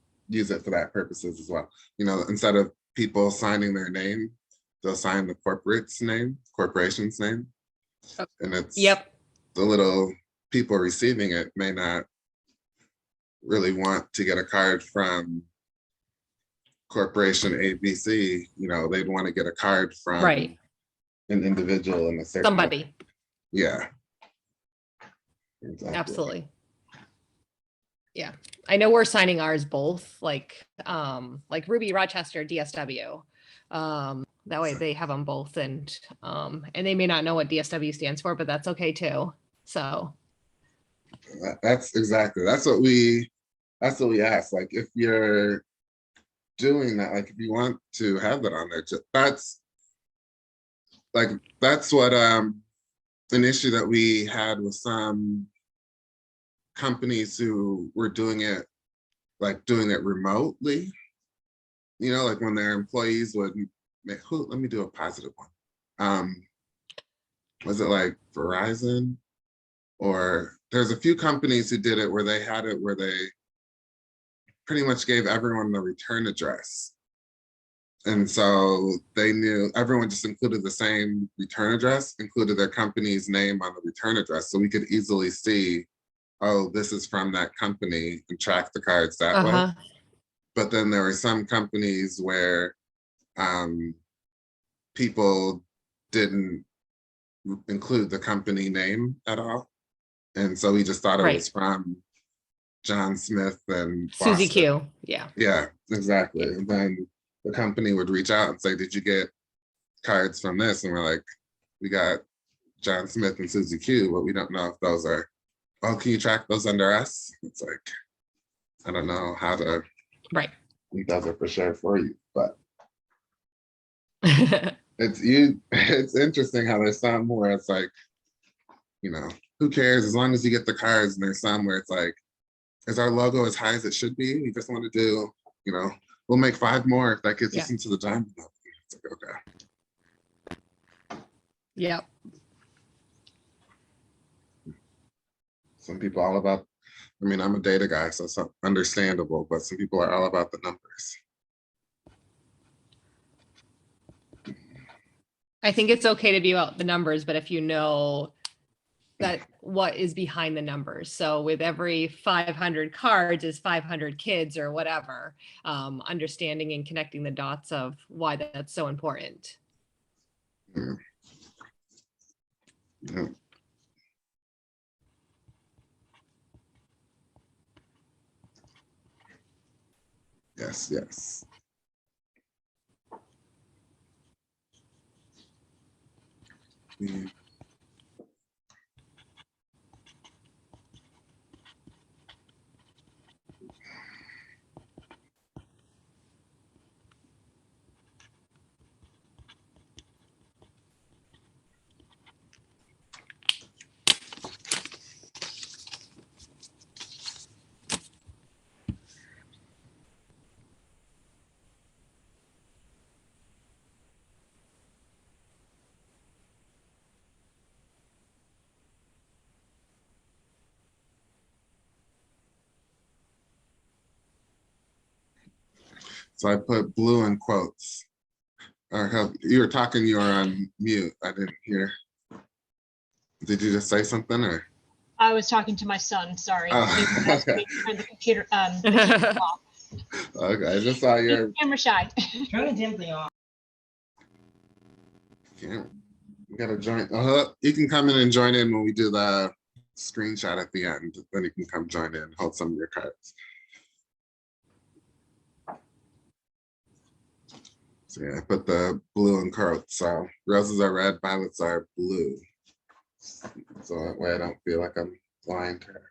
for that purposes as well. You know, instead of people signing their name, they'll sign the corporation's name. And it's the little people receiving it may not really want to get a card from corporation ABC. You know, they'd want to get a card from an individual in a certain somebody. way. Yeah. Exactly. Absolutely. Yeah. I know we're signing ours both, like Ruby Rochester DSW. That way they have them both, and they may not know what DSW stands for, but that's okay too. So that's what we ask. Like if you're doing that, like if you want to have that on there, that's what an issue that we had with some companies who were doing it remotely, you know, like when their employees would let me do a positive one. Was it like Verizon? Or there's a few companies who did it where they pretty much gave everyone the return address. And so they knew everyone just included the same return address, included their company's name on the return address. So we could easily see, oh, this is from that company, and track the cards that way. But then there were some companies where people didn't include the company name at all. And so we just thought it was from John Smith and Susie Q. Yeah. Yeah, exactly. And then the company would reach out and say, did you get cards from this? And we're like, we got John Smith and Susie Q, but we don't know if those are, oh, can you track those under us? It's like, I don't know how to. He does it for sure for you, but it's interesting how there's some where it's like, you know, who cares as long as you get the cards, and there's some where it's like, is our logo as high as it should be? We just want to do, you know, we'll make 5 more if that gets us into the diamond level. It's like, okay. Yeah. Some people all about, I mean, I'm a data guy, so it's understandable, but some people are all about the numbers. I think it's okay to be about the numbers, but if you know that what is behind the numbers. So with every 500 cards is 500 kids or whatever, understanding and connecting the dots of why that's so important. Yeah. Yeah. Yes, yes. Mm. So I put blue in quotes. You were talking, you were on mute. I didn't hear. Did you just say something or? I was talking to my son, sorry. Oh, He asked me to turn the computer off. Okay, I just saw your Camera shy. Turn the damn thing off. camera. You gotta join. You can come in and join in when we do the screenshot at the end. Then you can come join in, hold some of your cards. So yeah, I put the blue in quotes. So roses are red, violets are blue. So that way I don't feel like I'm lying to her.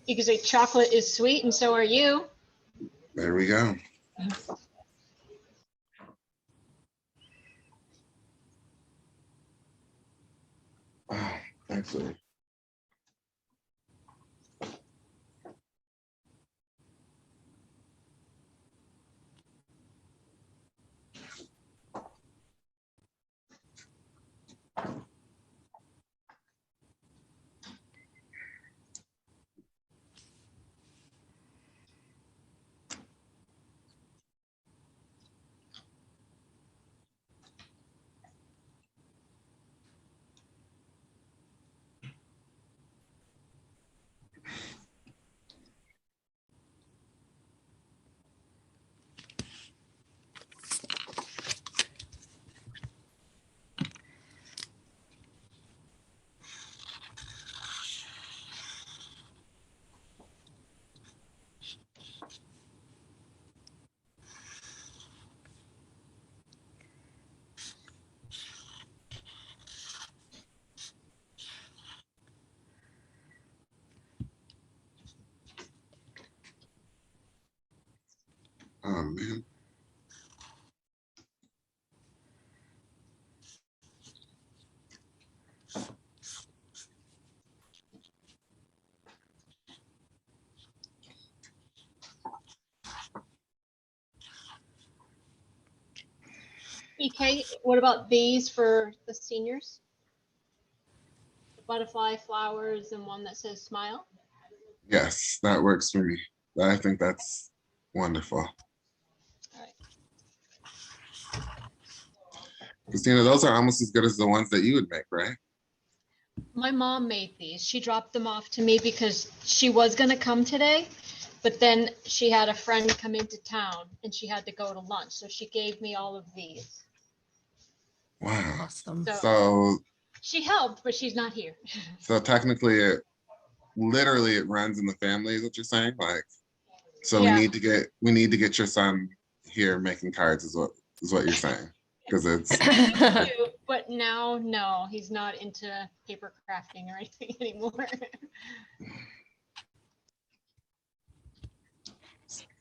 You can say chocolate is sweet and so are you. There we go. Oh, actually. Oh man. EK, what about these for the seniors? The butterfly flowers and one that says smile. Yes, that works for me. I think that's wonderful. All right. Christina, those are almost as good as the ones that you would make, right? My mom made these. She dropped them off to me because she was going to come today, but then she had a friend come into town and she had to go to lunch. So she gave me all of these. Wow. Awesome. So She helped, but she's not here. so technically it literally it runs in the family, is what you're saying? Like, so Yeah. we need to get your son here making cards is what you're saying. Because it's But now, no, he's not into paper crafting or anything anymore.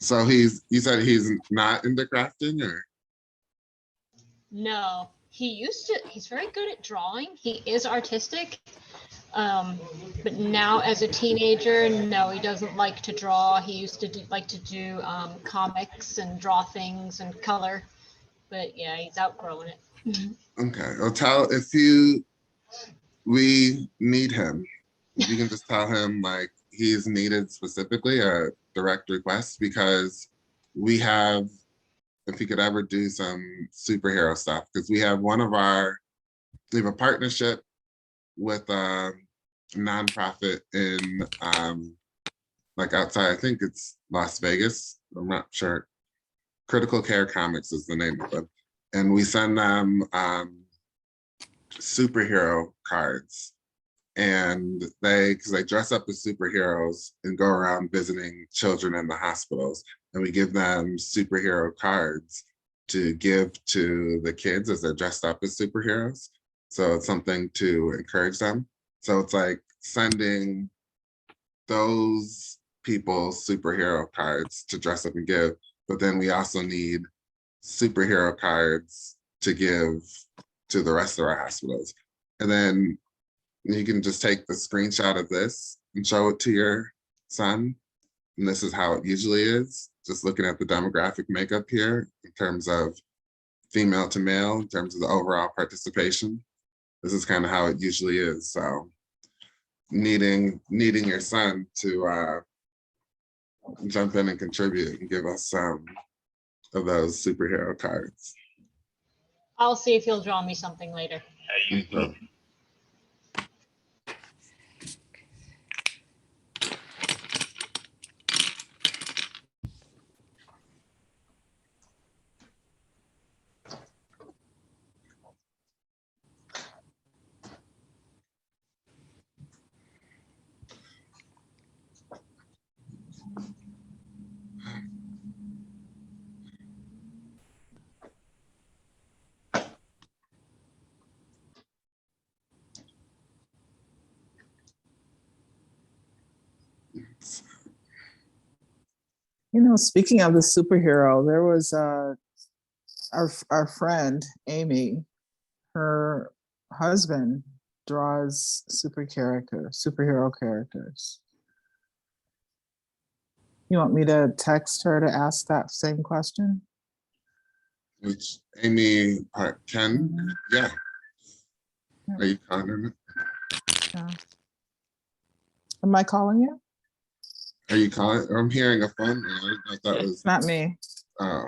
so you said he's not into crafting or? No, he's very good at drawing. He is artistic. But now as a teenager, no, he doesn't like to draw. He used to like to do comics and draw things and color. But yeah, he's outgrowing it. Okay, well we need him. If you can just tell him like he's needed specifically a direct request because we have, if he could ever do some superhero stuff, because we have a partnership with a nonprofit in like outside, I think it's Las Vegas, I'm not sure. Critical Care Comics is the name of it. And we send them superhero cards. And because they dress up as superheroes and go around visiting children in the hospitals. And we give them superhero cards. to give to the kids as they're dressed up as superheroes. So it's something to encourage them. So it's like sending those people superhero cards to dress up and give, but then we also need superhero cards to give to the rest of our hospitals. And then you can just take the screenshot of this and show it to your son. And this is how it usually is. Just looking at the demographic makeup here in terms of female to male, in terms of the overall participation. This is kind of how it usually is. So needing your son to jump in and contribute and give us some of those superhero cards. I'll see if he'll draw me something later. Mhm. You know, speaking of the superhero, there was our friend Amy, her husband draws superhero characters. You want me to text her to ask that same question? Which Amy Ken, Mhm. yeah. Yeah. Are you calling her? Yeah. Am I calling you? Are you calling? I'm hearing a phone. I didn't know if that was. Not me. Oh.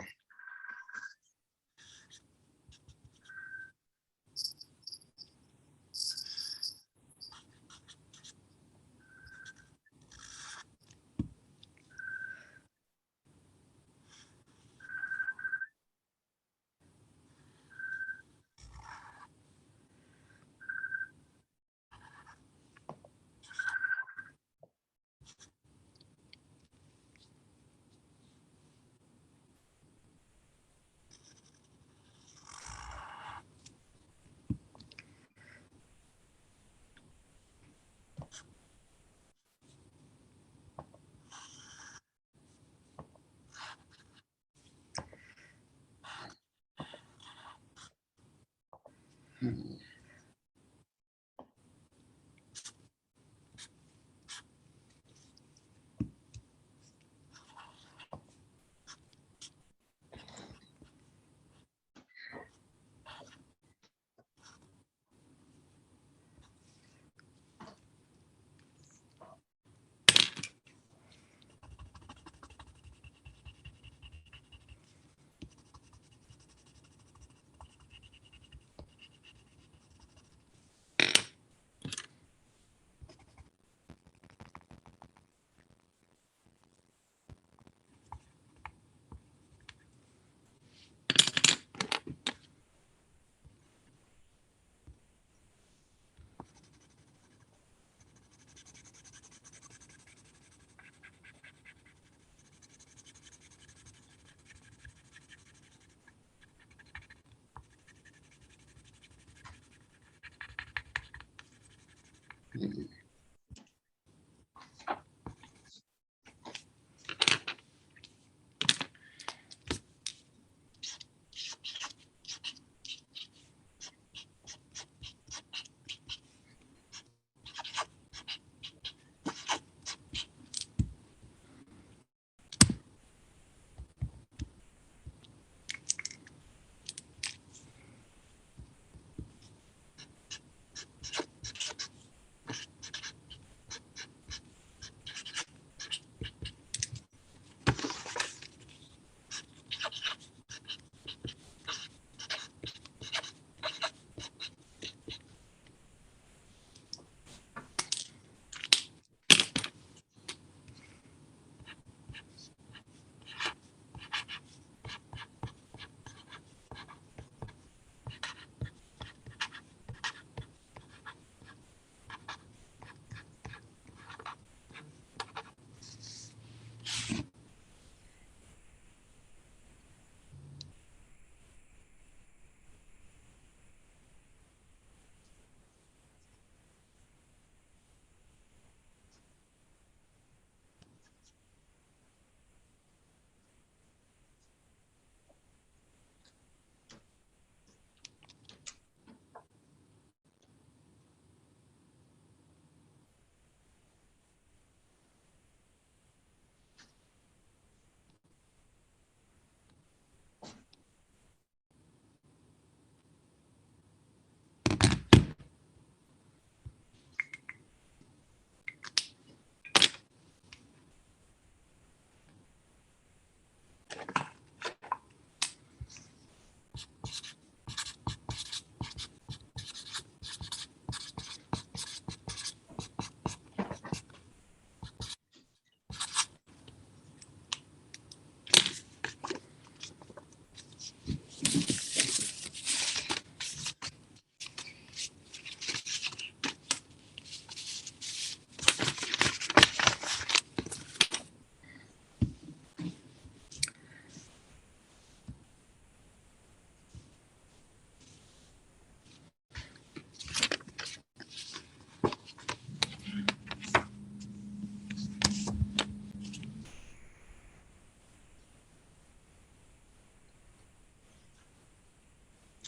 Hmm.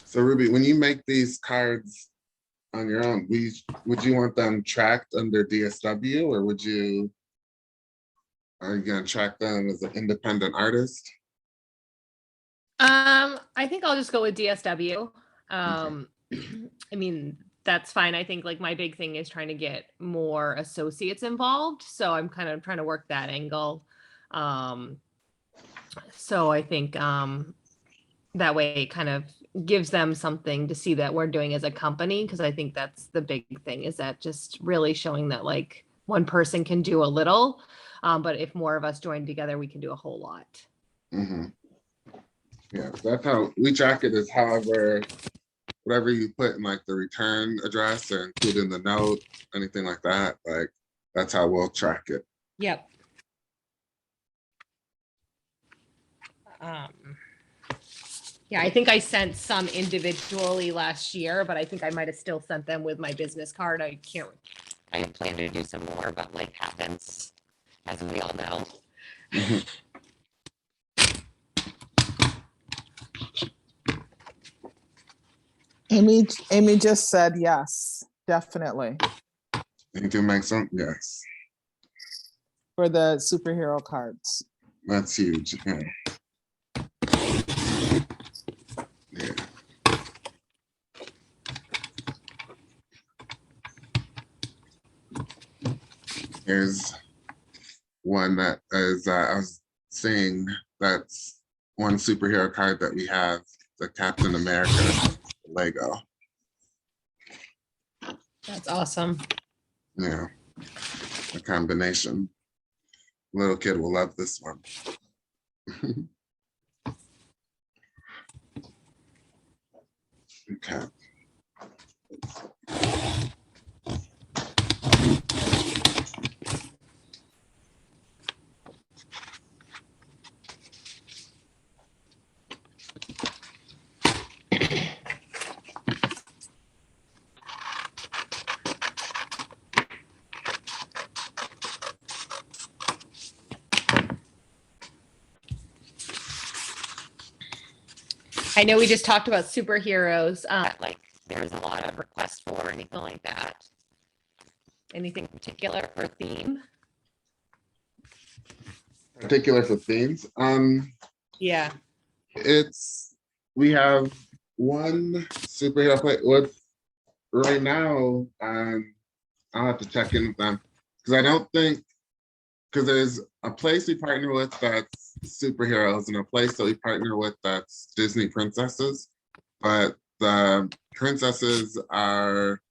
So Ruby, when you make these cards on your own, would you want them tracked under DSW, or are you gonna track them as an independent artist? I think I'll just go with DSW. I mean, that's fine. I think like my big thing is trying to get more associates involved. So I'm kind of trying to work that angle. So I think that way it kind of gives them something to see that we're doing as a company. Cause I think that's the big thing, is that just really showing that like one person can do a little, but if more of us join together, we can do a whole lot. Mm-hmm. Yeah, that's how we track it, is however, whatever you put in like the return address or include in the note, anything like that, like that's how we'll track it. Yep. Yeah, I think I sent some individually last year, but I think I might have still sent them with my business card. I plan to do some more, but life happens, as we all know. Amy just said yes, definitely, You can make some, yes, for the superhero cards. that's huge. Yeah. Yeah. Here's one that is, I was saying, that's one superhero card that we have, the Captain America Lego. That's awesome. Yeah, a combination. Little kid will love this one. Okay. I know we just talked about superheroes. Like there's a lot of requests for anything like that. Anything particular for theme? Particular for themes. Yeah. We have one superhero play with right now. I'll have to check in with them, because I don't think, because there's a place we partner with that's superheroes and a place that we partner with that's Disney princesses, but the princesses are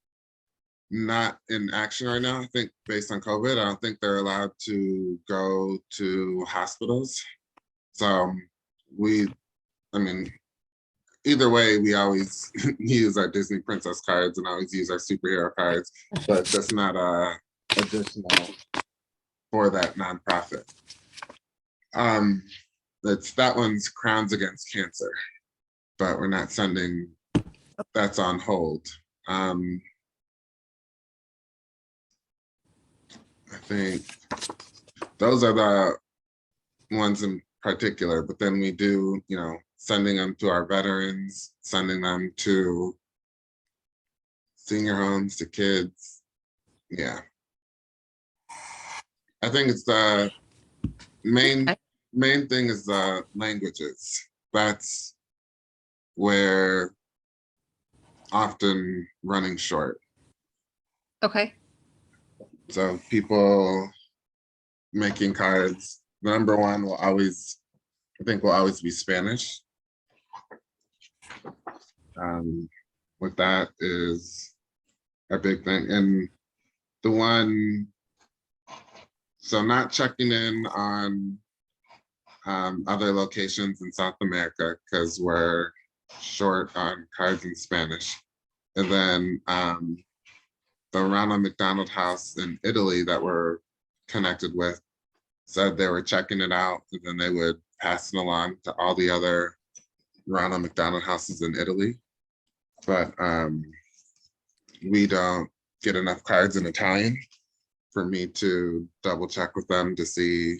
not in action right now. I think based on COVID, I don't think they're allowed to go to hospitals. So I mean, either way, we always use our Disney princess cards and always use our superhero cards, but it's just not additional for that nonprofit. That one's Crowns Against Cancer, but we're not sending, that's on hold. I think those are the ones in particular, but then we do, sending them to our veterans, sending them to senior homes, to kids. Yeah. I think it's the main thing is the languages. That's where often running short. Okay. So people making cards, the number one will always be Spanish. With that is a big thing. And the one, so not checking in on other locations in South America because we're short on cards in Spanish. And then the Ronald McDonald House in Italy that we're connected with said they were checking it out, and then they would pass it along to all the other Ronald McDonald houses in Italy. But we don't get enough cards in Italian for me to double check with them to see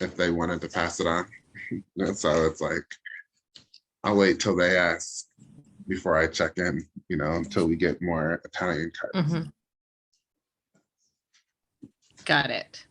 if they wanted to pass it on. And so it's like, I'll wait till they ask before I check in, until we get more Italian cards. Mhm. Got it.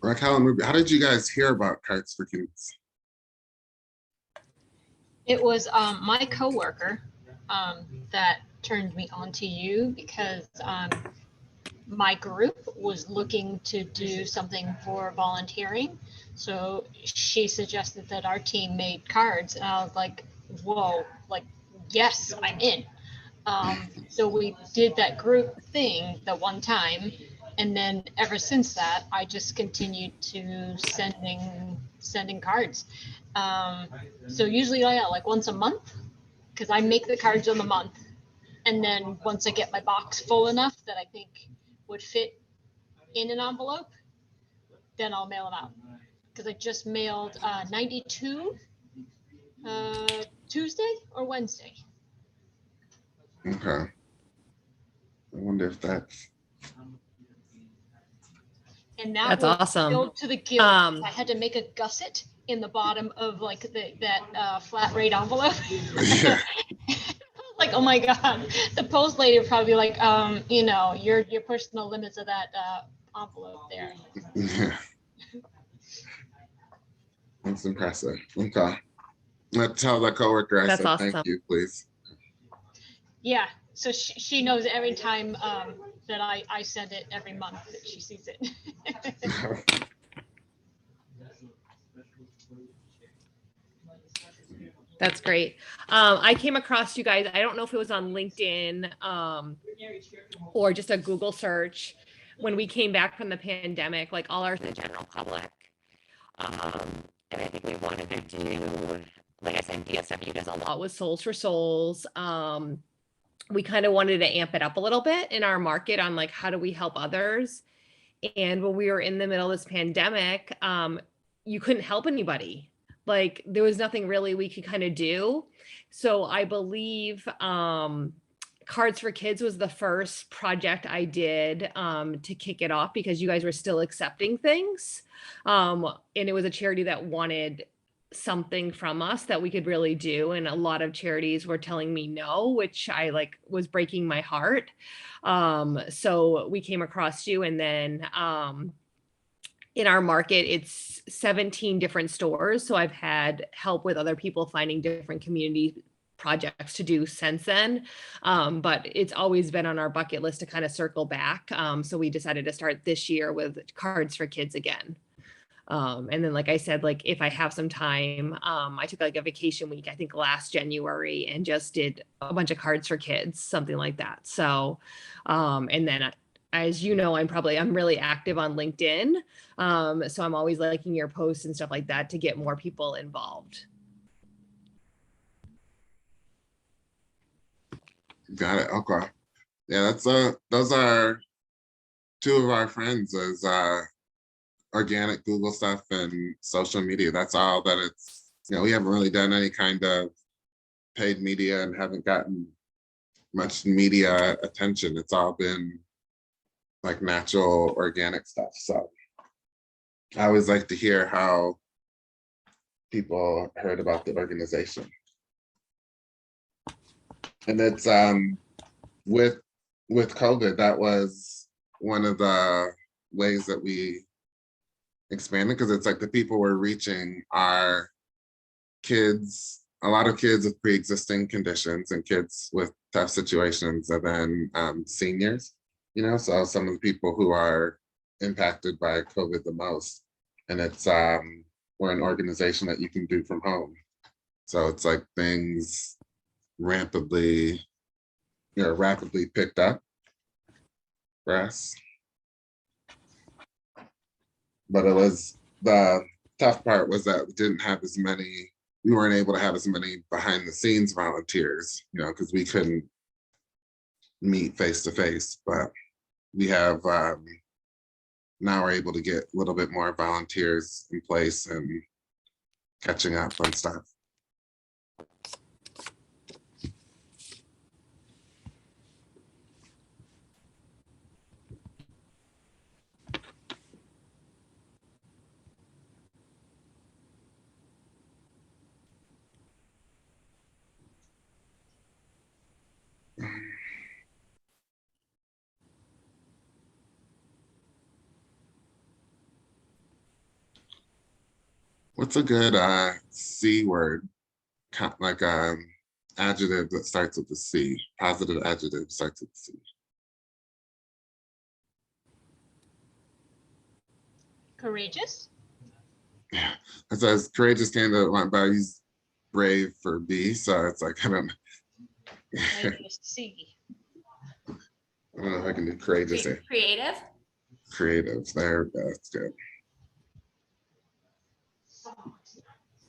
Raquel and Ruby, how did you guys hear about Cards for Kids? It was my coworker that turned me on to you because my group was looking to do something for volunteering. So she suggested that our team made cards, and I was like, whoa, like, yes, I'm in. So we did that group thing the one time, and then ever since that, I just continued to sending cards. So usually, yeah, like once a month, because I make the cards on the month, and then once I get my box full enough that I think would fit in an envelope, then I'll mail them out. Because I just mailed 92 Tuesday or Wednesday. Okay. I wonder if that's. And that That's was awesome. filled to the gills. I had to make a gusset in the bottom of like that flat rate envelope. Yeah. Like, oh my God, the post lady would probably be like, you're pushing the limits of that envelope there. Yeah. That's impressive. Okay. Let's tell the coworker I That's said awesome. thank you, please. Yeah, so she knows every time that I send it every month that she sees it. That's great. I came across you guys. I don't know if it was on LinkedIn or just a Google search when we came back from the pandemic, like all our the general public. And I think we wanted to do, like I said, DSW does a lot with Souls for Souls. We kind of wanted to amp it up a little bit in our market on like, how do we help others? And when we were in the middle of this pandemic, you couldn't help anybody. Like there was nothing really we could kind of do. So I believe Cards for Kids was the first project I did to kick it off because you guys were still accepting things. And it was a charity that wanted something from us that we could really do. And a lot of charities were telling me no, which I like was breaking my heart. So we came across you, and then in our market, it's 17 different stores. So I've had help with other people finding different community projects to do since then. But it's always been on our bucket list to kind of circle back. So we decided to start this year with Cards for Kids again. And then, like I said, like if I have some time, I took like a vacation week, I think last January, and just did a bunch of cards for kids, something like that. So, and then as you know, I'm really active on LinkedIn. So I'm always liking your posts and stuff like that to get more people involved. Got it. Okay. Yeah, that's those are two of our friends as organic Google stuff and social media. That's all that it's, we haven't really done any kind of paid media and haven't gotten much media attention. It's all been like natural organic stuff. So I always like to hear how people heard about the organization. And it's with COVID, that was one of the ways that we expanded, because it's like the people we're reaching are kids, a lot of kids with pre-existing conditions and kids with tough situations, and then seniors, so some of the people who are impacted by COVID the most. And it's we're an organization that you can do from home. So it's like things rapidly picked up for us. But it was, the tough part was that we weren't able to have as many behind the scenes volunteers, because we couldn't meet face to face. But we have now we're able to get a little bit more volunteers in place and catching up on stuff. What's a good C word, like adjective that starts with the C, positive adjective starts with the C? Courageous. Yeah, it says courageous candidate want, but I use brave for B, so it's like, I don't know. I used C. I don't know if I can do courageous. Creative. Creative, there we go, that's good.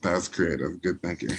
That's creative, good, thank you.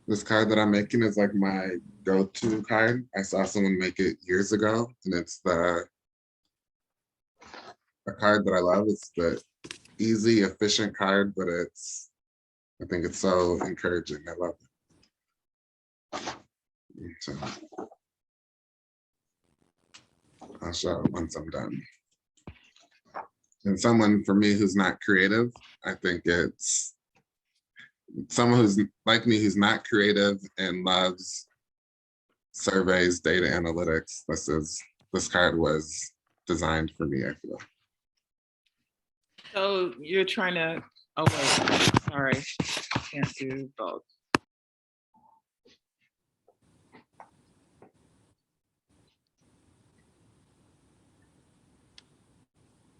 This card that I'm making is like my go-to card. I saw someone make it years ago, and it's a card that I love. It's the easy, efficient card, but I think it's so encouraging. I love it. So I'll show it once I'm done. And someone for me who's not creative, I think it's someone who's like me, who's not creative and loves surveys, data analytics. This card was designed for me, I feel. So you're trying to, oh wait, sorry, can't do both.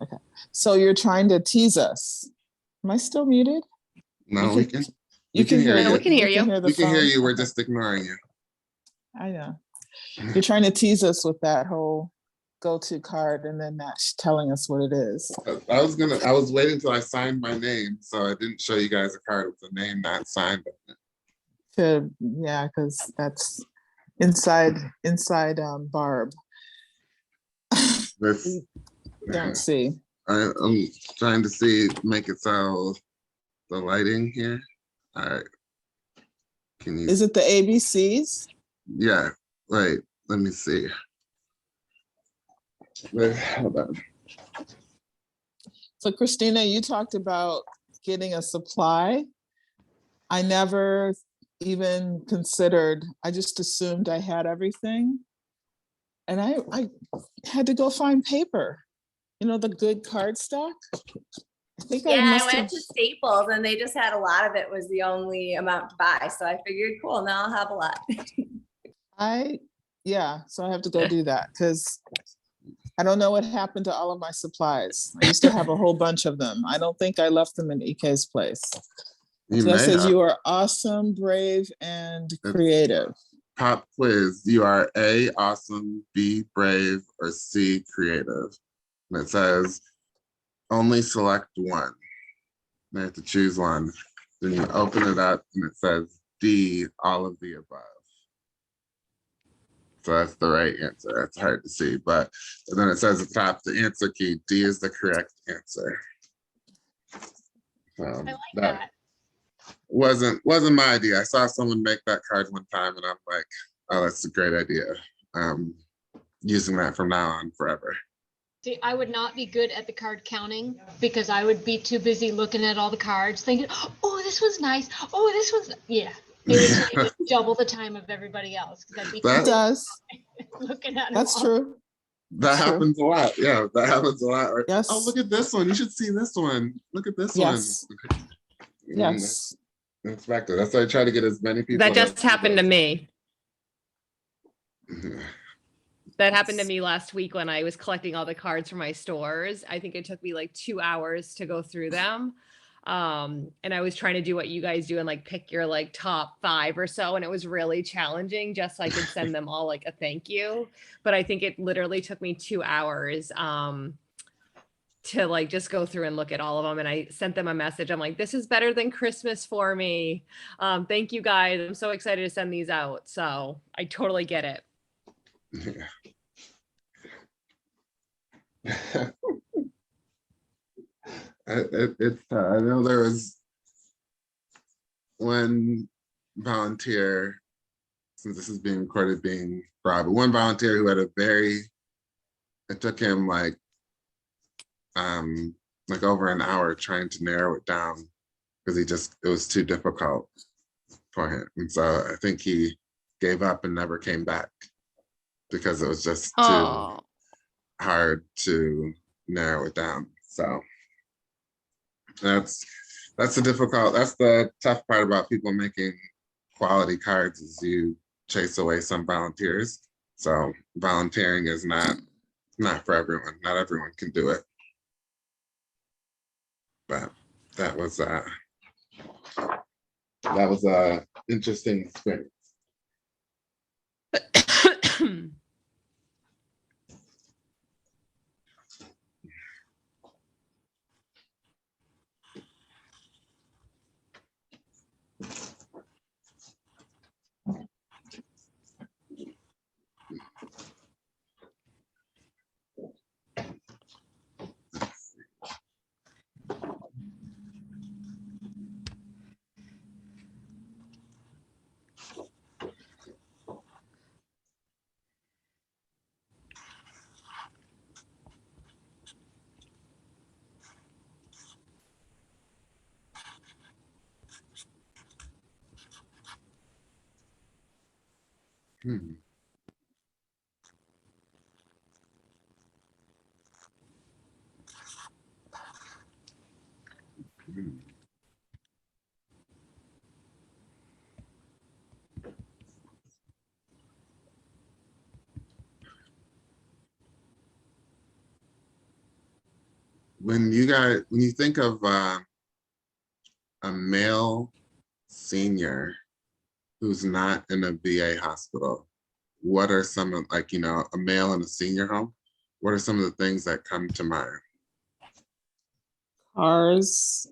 Okay, so you're trying to tease us. Am I still muted? No, You can hear Yeah, you. we can hear you. We can hear phone. you. We're Okay. just ignoring you. I know. You're trying to tease us with that whole go-to card and then not telling us what it is. I was waiting till I signed my name, so I didn't show you guys a card with the name not signed. Yeah, because that's inside Barb. This, Don't see. I'm trying to see, make it so the lighting here. All right. Can you? Is it the ABCs? Yeah. Wait. Let me see. Wait, hold on. So Christina, you talked about getting a supply. I never even considered, I just assumed I had everything. And I had to go find paper, the good cardstock. I think I Yeah, must I have, went to Staples and they just had a lot of it was the only amount to buy. So I figured, cool, now I'll have a lot. so I have to go do that because I don't know what happened to all of my supplies. I used to have a whole bunch of them. I don't think I left them in EK's place. You So that may says have. you are awesome, brave, and creative. Pop quiz. You are A, awesome, B, brave, or C, creative. And it says only select one. You have to choose one. Then you open it up and it says D, all of the above. So that's the right answer. That's hard to see, but then it says at the top, the answer key, D is the correct answer. I like that that. wasn't my idea. I saw someone make that card one time and I'm like, oh, that's a great idea. Using that from now on forever. See, I would not be good at the card counting because I would be too busy looking at all the cards thinking, oh, this one's nice. Oh, this one's, yeah. It would double the time of everybody else because I'd be too It busy does. looking at That's them all. true. That happens a lot. Yeah, that happens a lot. Or, Yes. oh, look at this one. You should see this one. Look at this Yes. one. Yes. Inspector. That's why I try to get as many people. That just happened to me. Mhm. That happened to me last week when I was collecting all the cards for my stores. I think it took me like 2 hours to go through them. And I was trying to do what you guys do and like pick your like top 5 or so. And it was really challenging just so I could send them all like a thank you. But I think it literally took me 2 hours to like just go through and look at all of them. And I sent them a message. I'm like, this is better than Christmas for me. Thank you guys. I'm so excited to send these out. So I totally get it. Yeah. I know there was one volunteer, since this is being recorded, being broad, but one volunteer who had it took him like over an hour trying to narrow it down because it was too difficult for him. And so I think he gave up and never came back because it was just too hard to narrow it down. So that's the tough part about people making quality cards is you chase away some volunteers. So volunteering is not for everyone. Not everyone can do it. But that was a interesting experience. Hmm. Hmm. When you think of a male senior who's not in a VA hospital, what are some of, like, a male in a senior home? What are some of the things that come to mind? Cars.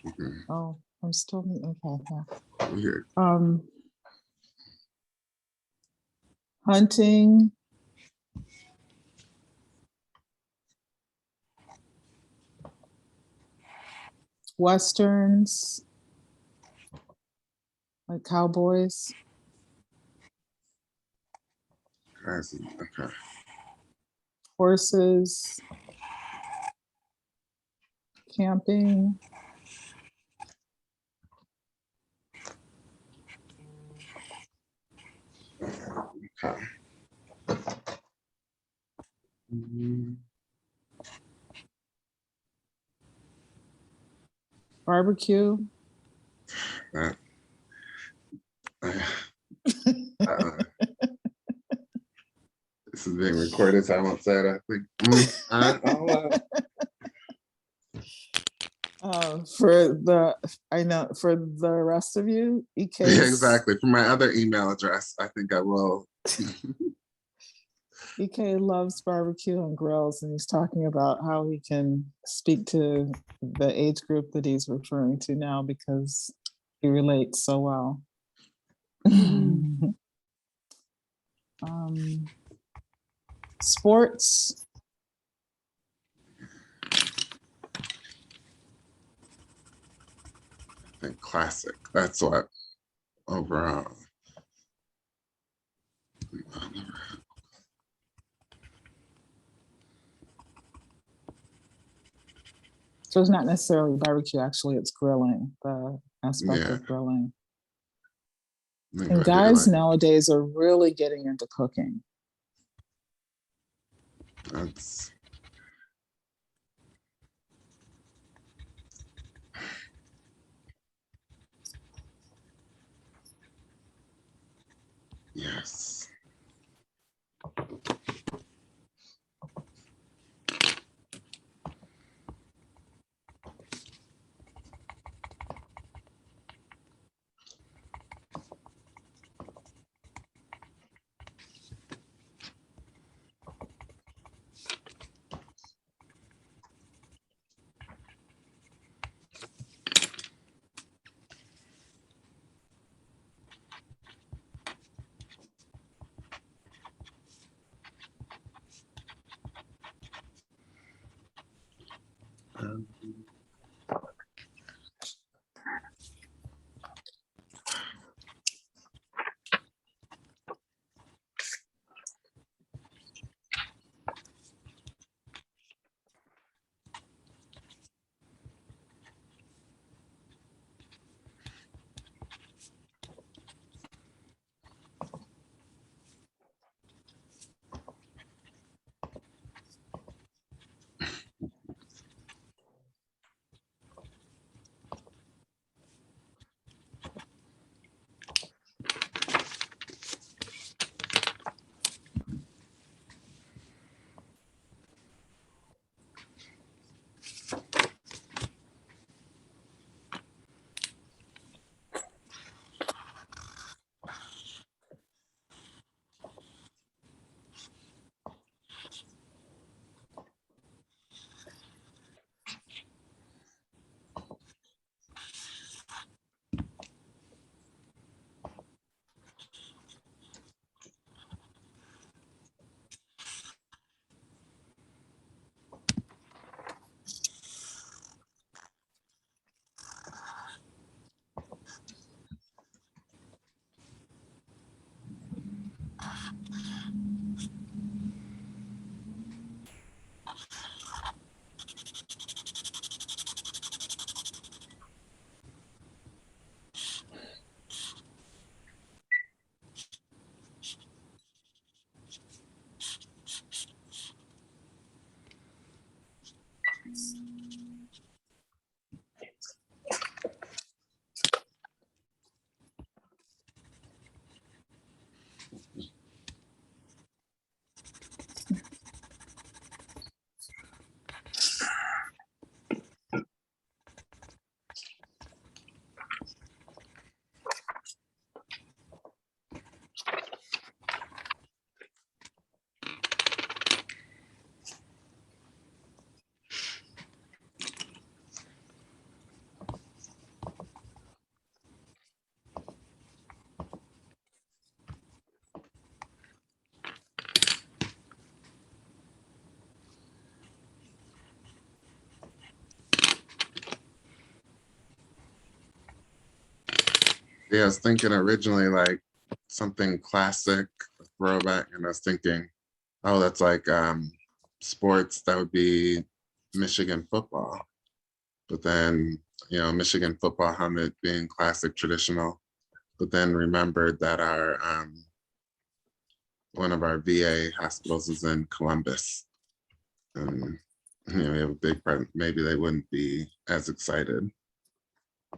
Mhm. Oh, I'm still, okay. Yeah. Weird. Hunting. Westerns. Like cowboys. Guys, okay. Horses. Camping. Okay. Mhm. Barbecue. That, uh, this is being recorded, so I won't say it. I think. For the rest of you, Yeah, exactly. For my other email address, I think I will. EK loves barbecue and grills, and he's talking about how he can speak to the age group that he's referring to now because he relates so well. Sports. I think classic. That's what overall. So it's not necessarily barbecue, actually, it's grilling, the aspect Yeah. of grilling. I And guys nowadays are really getting into cooking. That's yes. Yeah, I was thinking originally like something classic, throwback, and I was thinking, oh, that's like sports, that would be Michigan football. But then, Michigan football helmet being classic traditional, but then remembered that our one of our VA hospitals is in Columbus. And we have a big part, maybe they wouldn't be as excited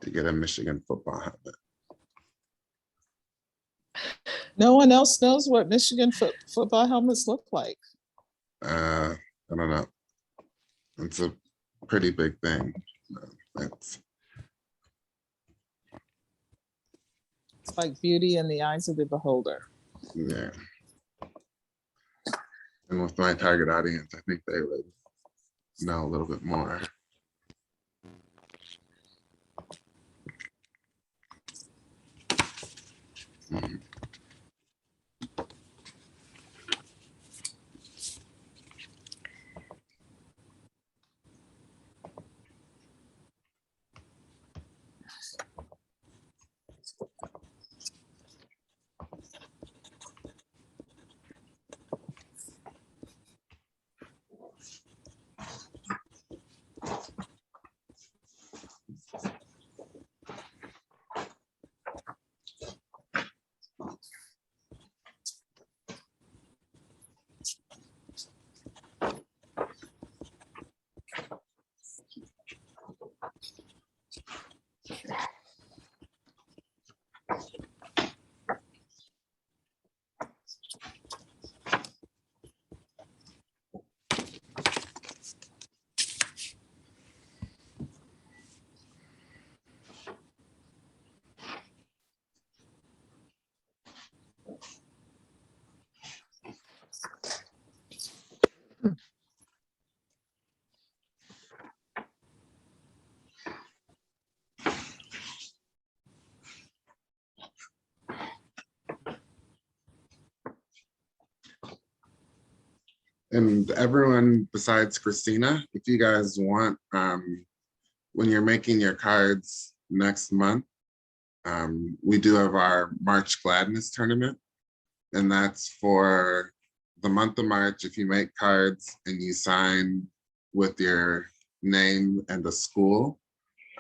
to get a Michigan football helmet. No one else knows what Michigan football helmets look like. I don't know. It's a pretty big thing. It's like beauty in the eyes of the beholder. Yeah. And with my target audience, I think they would know a little bit more. Mhm. And everyone besides Christina, if you guys want, when you're making your cards next month, we do have our March Gladness tournament. And that's for the month of March. If you make cards and you sign with your name and the school,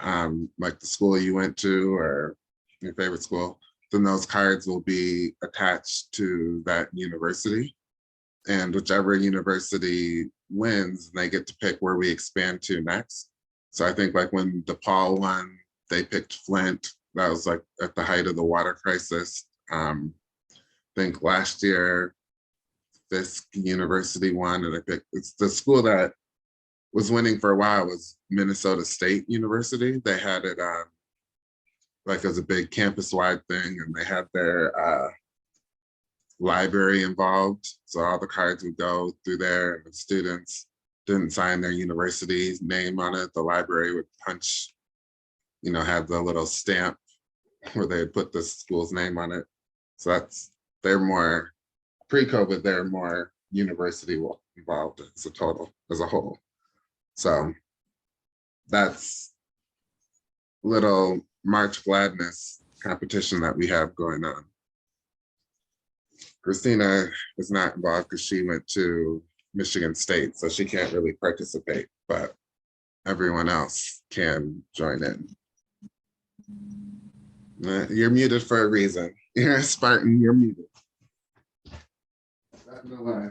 like the school you went to or your favorite school, then those cards will be attached to that university. And whichever university wins, they get to pick where we expand to next. So I think like when DePaul won, they picked Flint. That was like at the height of the water crisis. I think last year, Fisk University won, and I picked, it's the school that was winning for a while was Minnesota State University. They had it like as a big campus-wide thing, and they had their library involved. So all the cards would go through there, and the students didn't sign their university's name on it. The library would punch, have the little stamp where they put the school's name on it. So they're more, pre-COVID, they're more university involved as a whole. So that's little March Gladness competition that we have going on. Christina is not involved because she went to Michigan State, so she can't really participate, but everyone else can join in. You're muted for a reason. You're a Spartan, you're muted. Not gonna lie.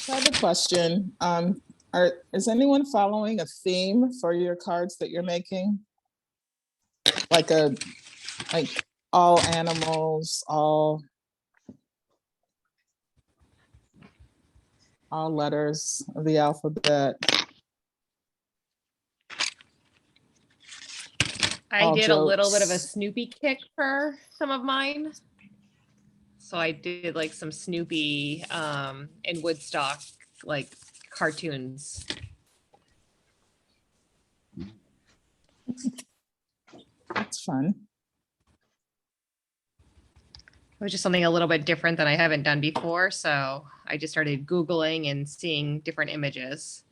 So I have a question. Is anyone following a theme for your cards that you're making? Like all animals, all letters of the alphabet. I all did a little bit of a jokes. Snoopy kick for some of mine. So I did like some Snoopy and Woodstock like cartoons. That's fun. It was just something a little bit different that I haven't done before. So I just started Googling and seeing different images.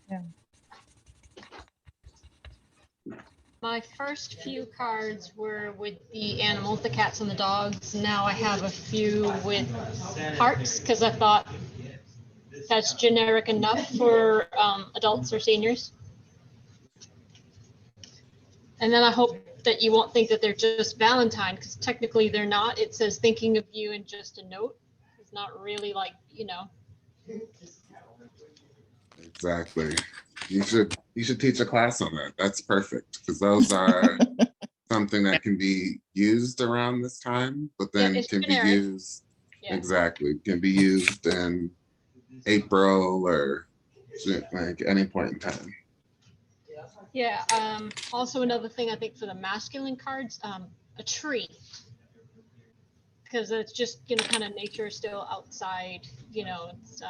Yeah. My first few cards were with the animals, the cats and the dogs. Now I have a few with hearts because I thought that's generic enough for adults or seniors. And then I hope that you won't think that they're just Valentine, because technically they're not. It says thinking of you and just a note. It's not really like, you know. Exactly. You should teach a class on that. That's perfect, because those are something that can be used around this time, but then it's can generic. be used exactly can be used in April or like any point in time. Yeah. Also another thing I think for the masculine cards, a tree, because it's just, you know, kind of nature still outside, you know. It's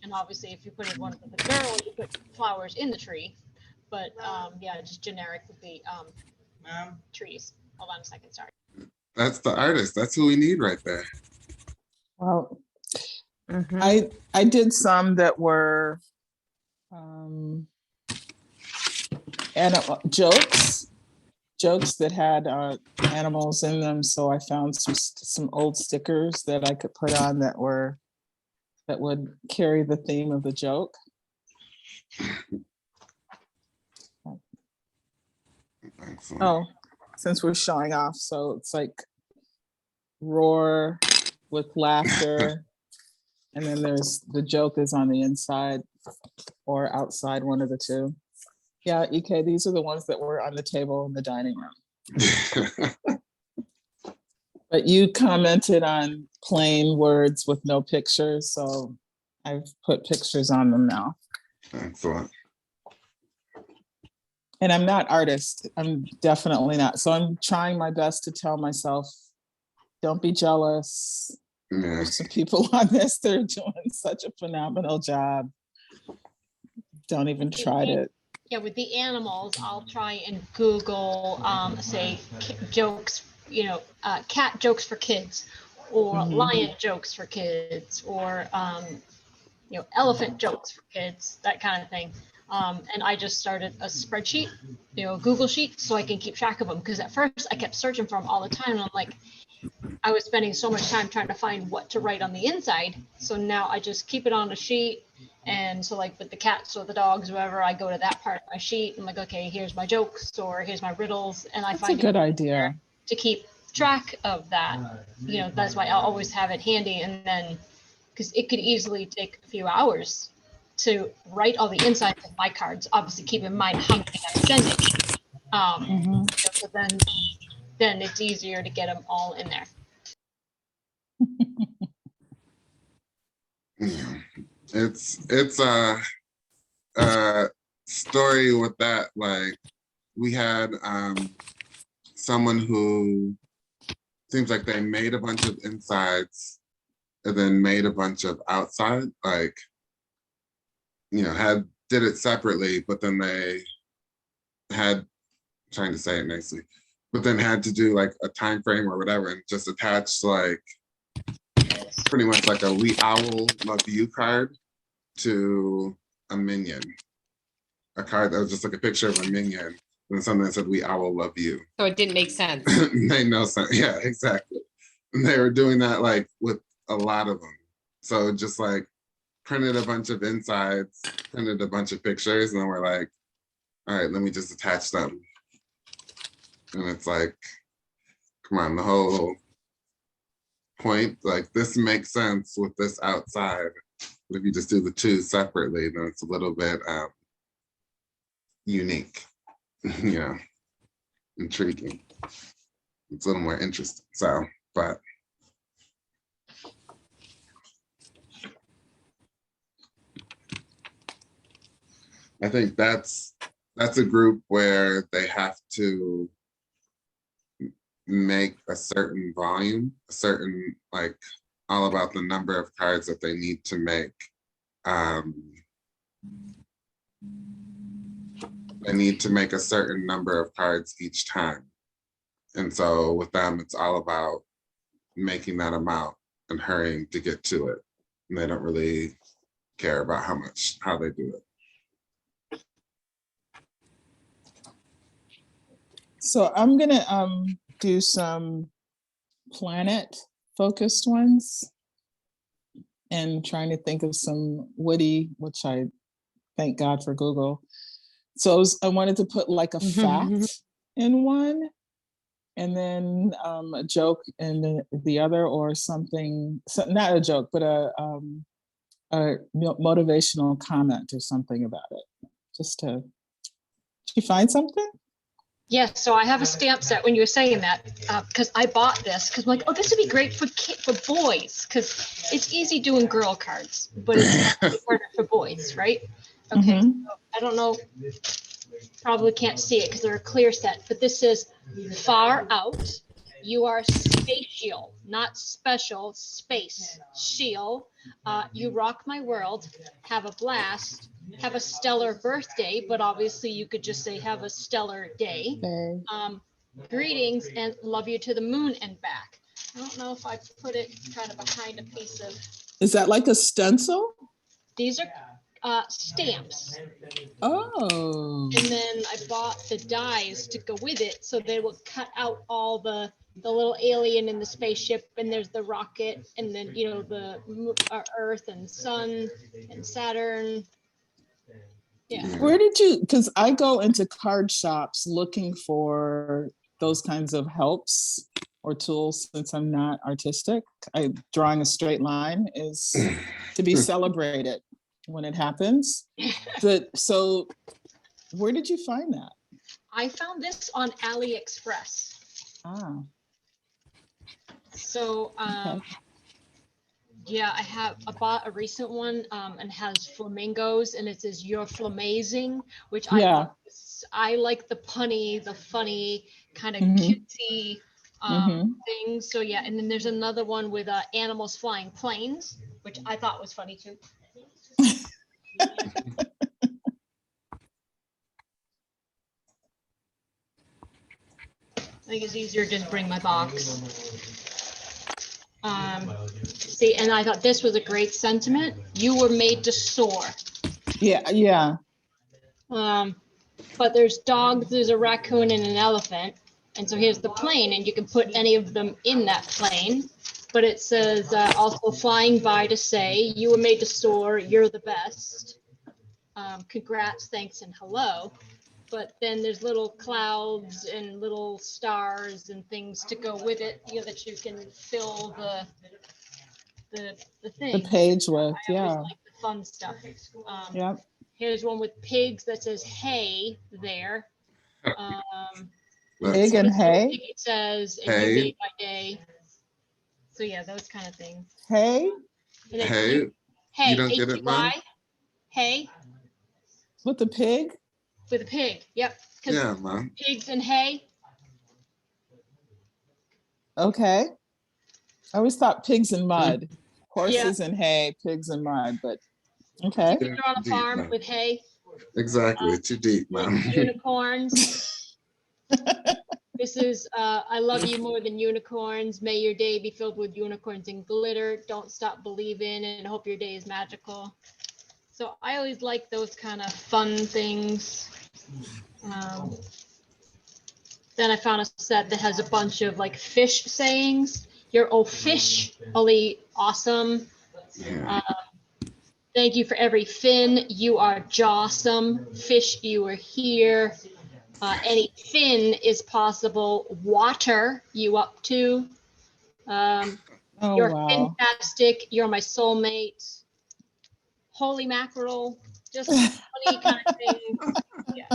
and obviously if you put it one with a girl, you put flowers in the tree, but yeah, just generic would be trees. Hold on a second, sorry. That's the artist. That's who we need right there. Well, Mm-hmm. I did some that were jokes that had animals in them. So I found some old stickers that I could put on that would carry the theme of the joke. Excellent. Oh, since we're showing off, so it's like roar with laughter, and then there's the joke is on the inside or outside, one of the two. Yeah, EK, these are the ones that were on the table in the dining room. But you commented on plain words with no pictures, so I've put pictures on them now. Excellent. And I'm not artist. I'm definitely not. So I'm trying my best to tell myself, don't be jealous. Yeah. There's some people on this, they're doing such a phenomenal job. Don't even try to. Yeah, with the animals, I'll try and Google, say, jokes, you know, cat jokes for kids, or lion jokes for kids, or, you know, elephant jokes for kids, that kind of thing. And I just started a spreadsheet, you know, Google sheet, so I can keep track of them. Because at first I kept searching for them all the time. And I'm like, I was spending so much time trying to find what to write on the inside. So now I just keep it on a sheet. And so like with the cats or the dogs, whoever, I go to that part of my sheet. I'm like, okay, here's my jokes or here's my riddles. And I find a good idea to keep track of that. You know, that's why I'll always have it handy. And then, because it could easily take a few hours to write all the insides of my cards. Obviously, keep in mind how many I'm sending. So then it's easier to get them all in there. Yeah. It's a story with that. Like we had someone who seems like they made a bunch of insides and then made a bunch of outside, like, you know, did it separately, but then they had, trying to say it nicely, but then had to do like a time frame or whatever and just attached like pretty much like a "We Owl Love You" card to a minion. A card that was just like a picture of a minion and something that said "We Owl Love You." So it didn't make sense. Made no sense. Yeah, exactly. And they were doing that like with a lot of them. So just like printed a bunch of insides, printed a bunch of pictures, and then we're like, all right, let me just attach them. And it's like, come on, the point, like this makes sense with this outside. But if you just do the two separately, then it's a little bit unique, yeah, intriguing. It's a little more interesting. So, but I think that's a group where they have to make a certain volume, a certain, like, all about the number of cards that they need to make. They need to make a certain number of cards each time. And so with them, it's all about making that amount and hurrying to get to it. And they don't really care about how they do it. So I'm gonna do some planet focused ones and trying to think of some witty, which I thank God for Google. So I wanted to put like a fact in one, and then a joke in the other, or something, not a joke, but a motivational comment or something about it. Just to, did you find something? Yes, so I have a stamp set when you were saying that, because I bought this, because I'm like, oh, this would be great for boys, because it's easy doing girl cards, but it's harder for boys, right? Okay, so I don't know, probably can't see it because they're a clear set, but this is far out. You are spatial, not special, space, shield. You rock my world, have a blast, have a stellar birthday, but obviously you could just say have a stellar day. Greetings and love you to the moon and back. I don't know if I put it kind of behind a piece of. Is that like a stencil? These are stamps. Oh. And then I bought the dies to go with it, so they will cut out all the little alien in the spaceship, and there's the rocket, and then, you know, the Earth and Sun and Saturn. Yeah. Where did you, because I go into card shops looking for those kinds of helps or tools, since I'm not artistic. Drawing a straight line is to be celebrated when it happens. So where did you find that? I found this on AliExpress. Ah. So, Okay. yeah, I bought a recent one, and has flamingos, and it says "You're flamazing," which I like the punny, the funny kind of cutesy things. So yeah, and then there's another one with animals flying planes, which I thought was funny too. I think it's easier to just bring my box. See, and I thought this was a great sentiment. You were made to soar. Yeah. But there's dogs, there's a raccoon, and an elephant. And so here's the plane, and you can put any of them in that plane. But it says also flying by to say, you were made to soar, you're the best. Congrats, thanks, and hello. But then there's little clouds and little stars and things to go with it, you know, that you can fill the thing. The page with, I always like the fun stuff. Yep. Here's one with pigs that says hey there. Pig and hay. It says, and hey. you made my day. So yeah, those kind of things. Hey. Hey. Hey. You don't get it, Mom? Hey. With the pig. With a pig. Yep. Yeah, Mom. Pigs and hay. Okay. I always thought pigs and mud. Horses and hay, pigs and mud, but okay. You're on a farm with hay. Exactly. Too deep, Mom. Unicorns. This is I love you more than unicorns. May your day be filled with unicorns and glitter. Don't stop believing and hope your day is magical. So I always like those kind of fun things. Then I found a set that has a bunch of like fish sayings. You're officially awesome. Yeah. Thank you for every fin. You are jawsome. Fish, you are here. Any fin is possible. Water, you up to. Oh, You're wow. fantastic. You're my soulmate. Holy mackerel. Just funny kind of thing. Yeah.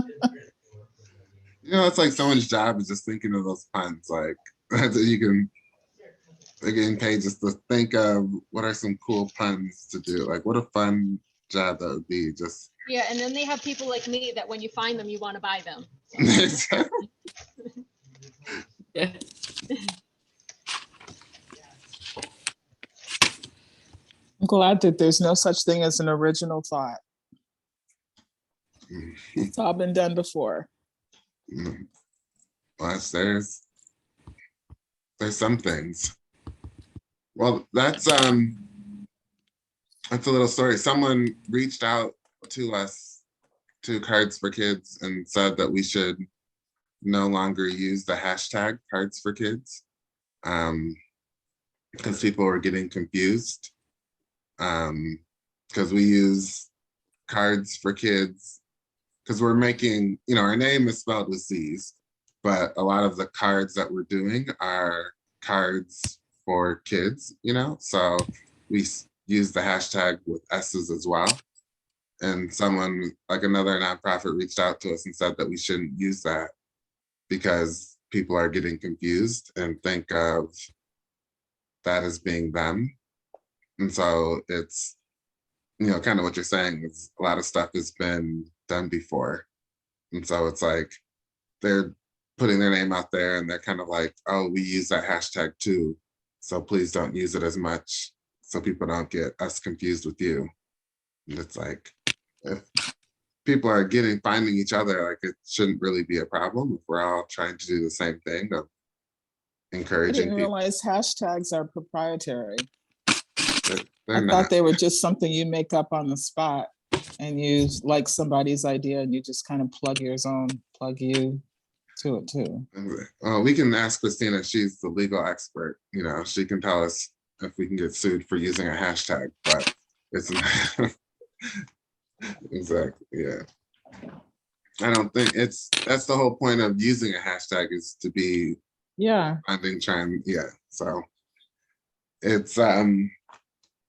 You know, it's like someone's job is just thinking of those puns. Like you can, they're getting paid just to think of what are some cool puns to do. Like what a fun job that would be. Just Yeah, and then they have people like me that when you find them, you want to buy them. Yeah. I'm glad that there's no such thing as an original thought. It's all been done before. Well, there's some things. Well, that's a little story. Someone reached out to us, to Cards for Kids, and said that we should no longer use the hashtag Cards for Kids because people were getting confused. Because we use Cards for Kids because we're making, you know, our name is spelled with C's, but a lot of the cards that we're doing are cards for kids, you know, so we use the hashtag with S's as well. And someone, like another nonprofit, reached out to us and said that we shouldn't use that because people are getting confused and think of that as being them. And so it's, you know, kind of what you're saying is a lot of stuff has been done before. And so it's like they're putting their name out there and they're kind of like, oh, we use that hashtag too. So please don't use it as much so people don't get us confused with you. And it's like, if people are finding each other, like it shouldn't really be a problem if we're all trying to do the same thing of I encouraging didn't people. realize hashtags are proprietary. They're I not. thought they were just something you make up on the spot and you like somebody's idea and you just kind of plug you to it too. We can ask Christina, she's the legal expert, you know, she can tell us if we can get sued for using a hashtag, but it's exactly, yeah. I don't think that's the whole point of using a hashtag is to be finding trend, yeah. So it's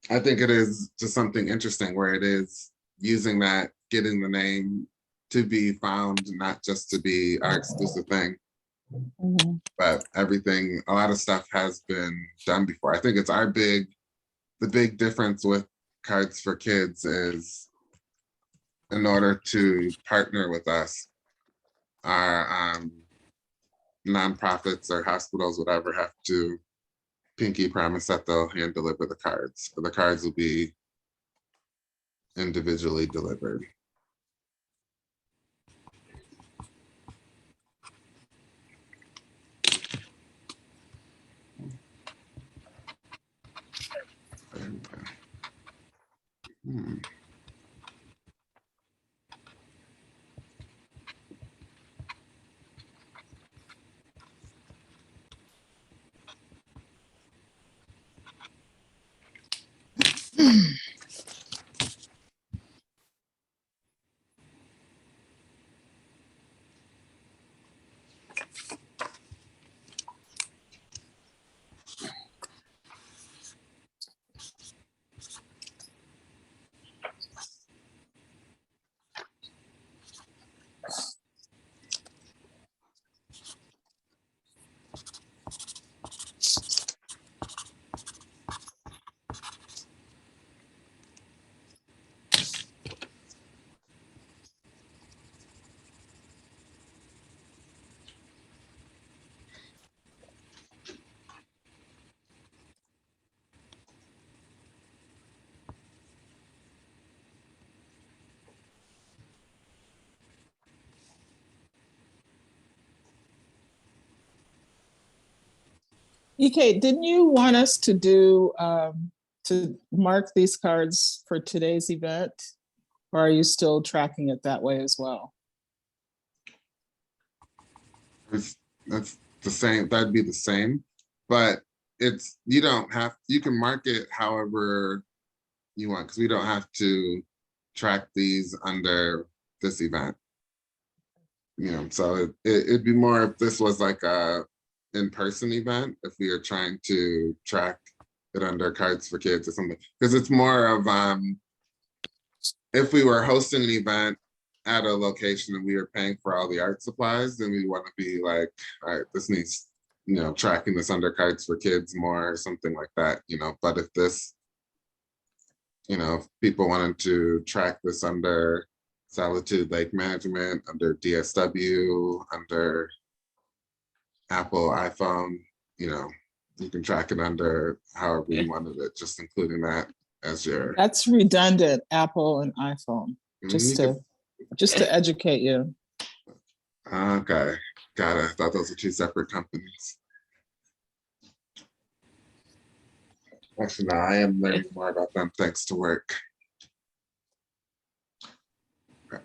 I think it is just something interesting where it is using that, getting the name to be found, not just to be our exclusive thing, but everything, a lot of stuff has been done before. I think it's the big difference with Cards for Kids is in order to partner with us, our nonprofits or hospitals, whatever, have to pinky promise that they'll hand deliver the cards. The cards will be individually delivered. EK, didn't you want us to do to mark these cards for today's event? Or are you still tracking it that way as well? That's the same, that'd be the same, but you don't have, you can mark it however you want, because we don't have to track these under this event. You know, so it'd be more if this was like a in-person event, if we are trying to track it under Cards for Kids or something. Because it's more of if we were hosting an event at a location and we were paying for all the art supplies, then we want to be like, all right, this needs, tracking this under Cards for Kids more or something like that, But if this, if people wanted to track this under Solitude Lake Management, under DSW, under Apple iPhone, you can track it under however you wanted it, just including that as your. That's redundant, Apple and iPhone, just to educate you. Okay, got it. I thought those were two separate companies. Actually, no, I am learning more about them thanks to work. Okay.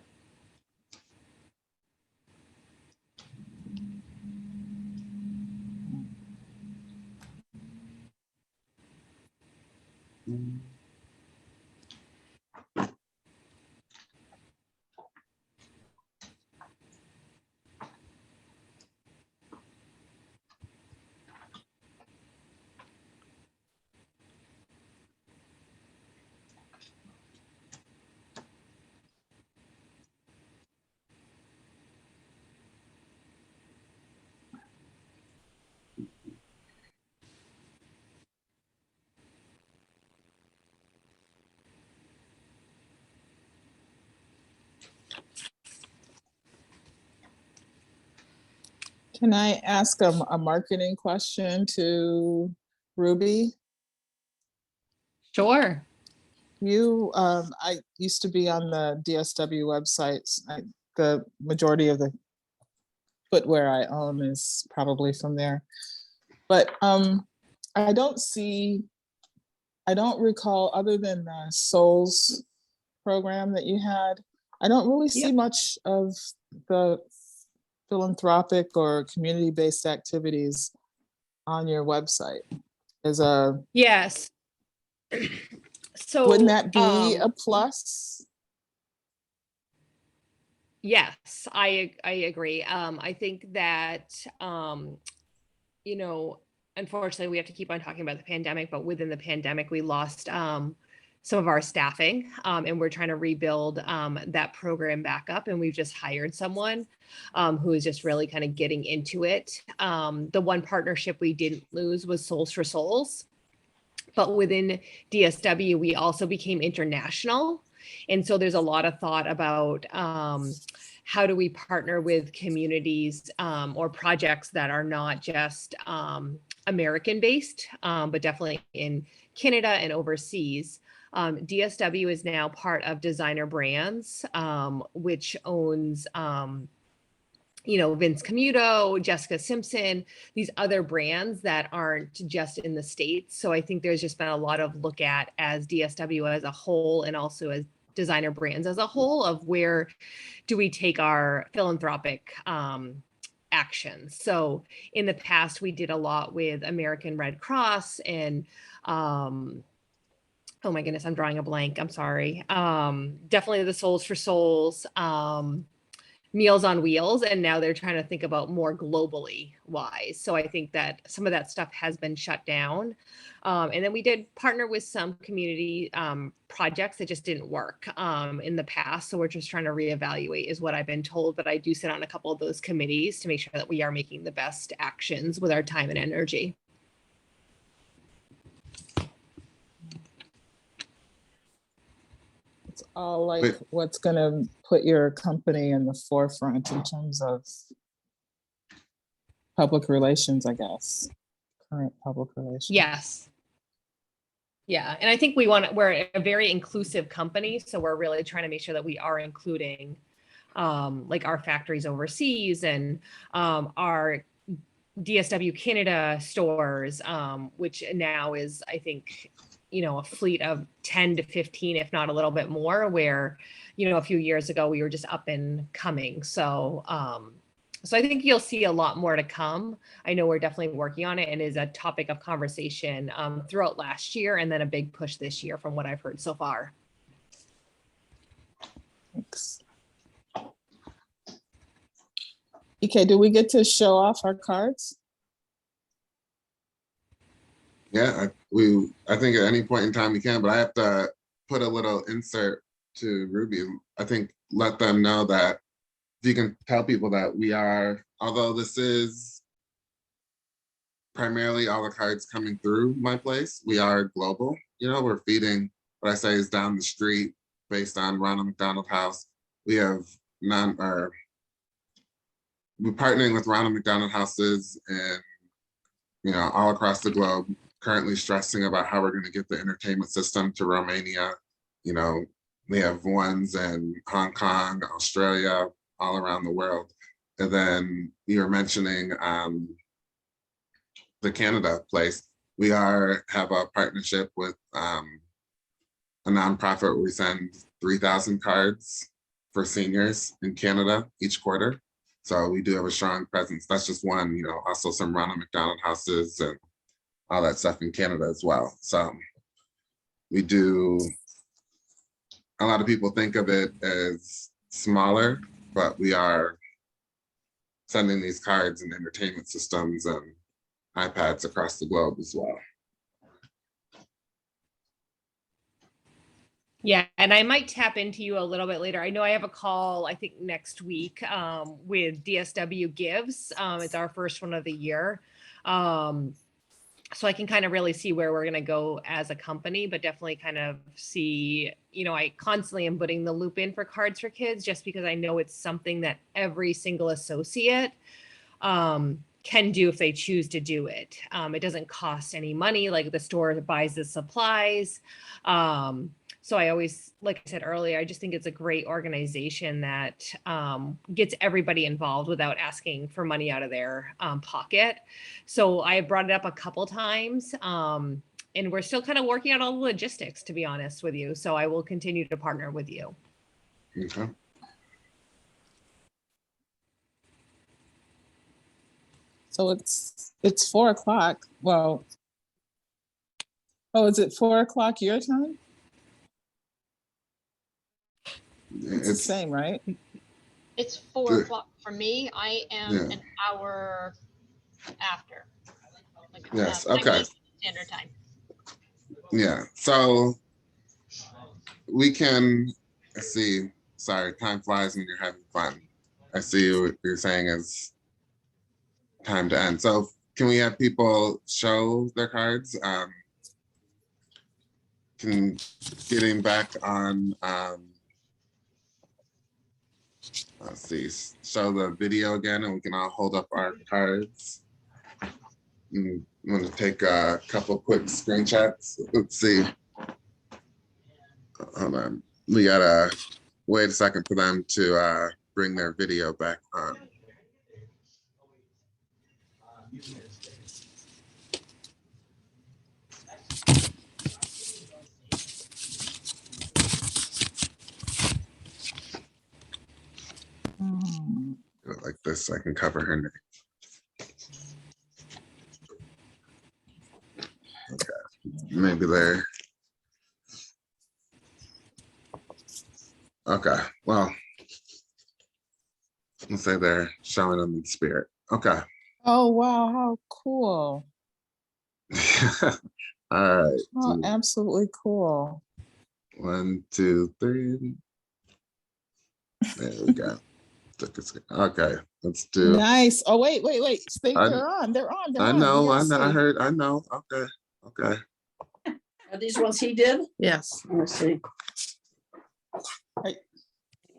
Can I ask a marketing question to Ruby? Sure. I used to be on the DSW websites. The majority of the footwear I own is probably from there. But I don't recall, other than the Souls program that you had, I don't really see much of the philanthropic or community-based activities on your website. Yes. So wouldn't that be a plus? Yes, I agree. I think that unfortunately we have to keep on talking about the pandemic, but within the pandemic we lost some of our staffing, and we're trying to rebuild that program back up, and we've just hired someone who is just really kind of getting into it. The one partnership we didn't lose was Souls for Souls, but within DSW we also became international, and so there's a lot of thought about how do we partner with communities or projects that are not just American based, but definitely in Canada and overseas. DSW is now part of Designer Brands, which owns, Vince Camuto, Jessica Simpson, these other brands that aren't just in the States. So I think there's just been a lot of look at as DSW as a whole, and also as Designer Brands as a whole, of where do we take our philanthropic actions. So in the past, we did a lot with American Red Cross and oh my goodness, I'm drawing a blank. I'm sorry. Definitely the Souls for Souls, Meals on Wheels, and now they're trying to think about more globally wise. So I think that some of that stuff has been shut down. And then we did partner with some community projects that just didn't work in the past. So we're just trying to reevaluate is what I've been told, but I do sit on a couple of those committees to make sure that we are making the best actions with our time and energy. It's all like what's going to put your company in the forefront in terms of public relations, I guess. Current public relations. Yes. Yeah. And I think we're a very inclusive company. So we're really trying to make sure that we are including like our factories overseas and our DSW Canada stores, which now is, I think, a fleet of 10 to 15, if not a little bit more, where, a few years ago we were just up and coming. So, so I think you'll see a lot more to come. I know we're definitely working on it, and is a topic of conversation throughout last year, and then a big push this year from what I've heard so far. Thanks. Okay, do we get to show off our cards? Yeah, I think at any point in time we can, but I have to put a little insert to Ruby. I think let them know that if you can tell people that we are, although this is primarily all the cards coming through my place, we are global. You know, we're feeding what I say is down the street based on Ronald McDonald House. We have we're partnering with Ronald McDonald Houses and, you know, all across the globe, currently stressing about how we're going to get the entertainment system to Romania. You know, we have ones in Hong Kong, Australia, all around the world. And then you were mentioning the Canada place. We have a partnership with a nonprofit where we send 3,000 cards for seniors in Canada each quarter. So we do have a strong presence. That's just one, you know, also some Ronald McDonald Houses and all that stuff in Canada as well. So we do, a lot of people think of it as smaller, but we are sending these cards and entertainment systems and iPads across the globe as well. Yeah, and I might tap into you a little bit later. I know I have a call, I think next week with DSW Gives. It's our first one of the year. So I can kind of really see where we're going to go as a company, but definitely kind of see, you know, I constantly am putting the loop in for Cards for Kids just because I know it's something that every single associate can do if they choose to do it. It doesn't cost any money, like the store buys the supplies. So I always, like I said earlier, I just think it's a great organization that gets everybody involved without asking for money out of their pocket. So I brought it up a couple times and we're still kind of working out all the logistics, to be honest with you. So I will continue to partner with you. Okay. So it's 4 o'clock. Well, oh, is it 4 o'clock your time? It's the same, right? It's 4 o'clock for me. I am an hour after. Like, yes, okay. Standard time. Yeah, so we can, let's see, sorry, time flies when you're having fun. I see what you're saying is time to end. So can we have people show their cards? Getting back on, let's see, show the video again and we can all hold up our cards. I'm gonna take a couple quick screenshots. Let's see. Hold on. We gotta wait a second for them to bring their video back on. Like this, I can cover her name. Okay, maybe they're. Okay, well, let's say they're showing them in spirit. Okay. Oh, wow, how cool. All right. Oh, absolutely cool. 1, 2, 3. There we go. Okay, let's do. Nice. Oh, wait. They're on. I know. I know. Okay. Are these ones he did? Yes. Let's see. Right.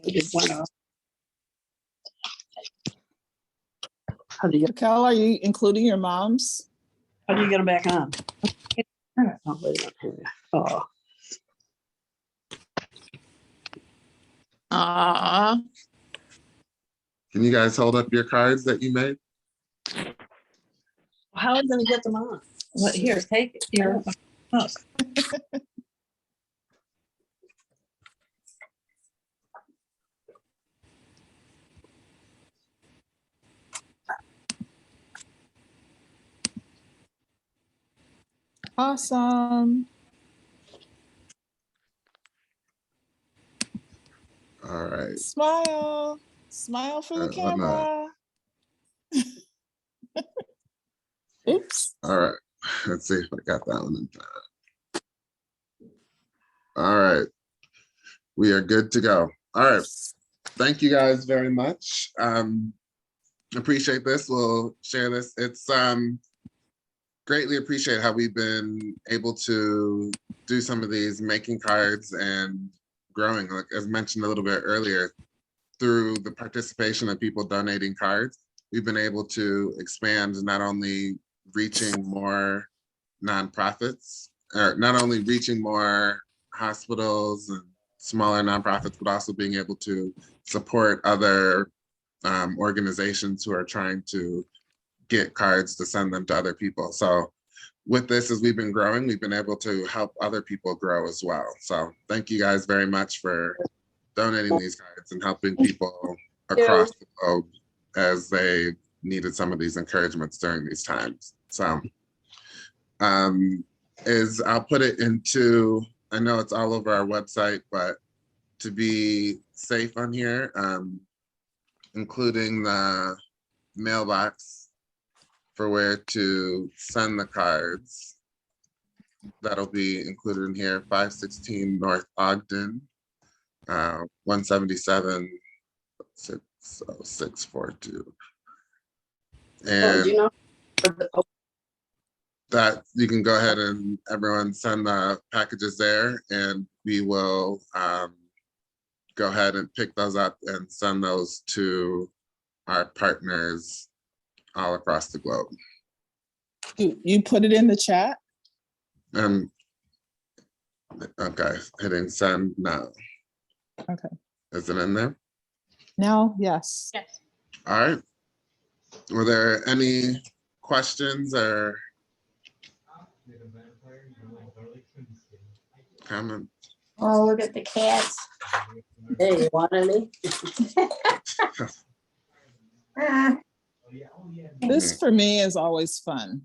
He did one off. How do you Raquel, are you including your moms? get them back on? Oh, wait a minute. Oh. Can you guys hold up your cards that you made? How are we gonna get them on? Well, here, take your book. Awesome. All right. Smile for the camera. Oops. All right. Let's see if I got that one in time. All right. We are good to go. All right. Thank you guys very much. Appreciate this. We'll share this. It's greatly appreciate how we've been able to do some of these making cards and growing, like as mentioned a little bit earlier, through the participation of people donating cards, we've been able to expand not only reaching more nonprofits, or not only reaching more hospitals and smaller nonprofits, but also being able to support other organizations who are trying to get cards to send them to other people. So with this, as we've been growing, we've been able to help other people grow as well. So thank you guys very much for donating these cards and helping people across the globe as they needed some of these encouragements during these times. So I'll put it into, I know it's all over our website, but to be safe on here, including the mailbox for where to send the cards. That'll be included in here, 516 North Ogden, 177 60642. And Do you know? that you can go ahead and everyone send the packages there, and we will go ahead and pick those up and send those to our partners all across the globe. You put it in the chat? Okay, hitting send now. Okay. Is it in there? Now, yes. Yes. All right. Were there any questions or comments? Oh, look at the cats. Hey, you want any? This for me is always fun.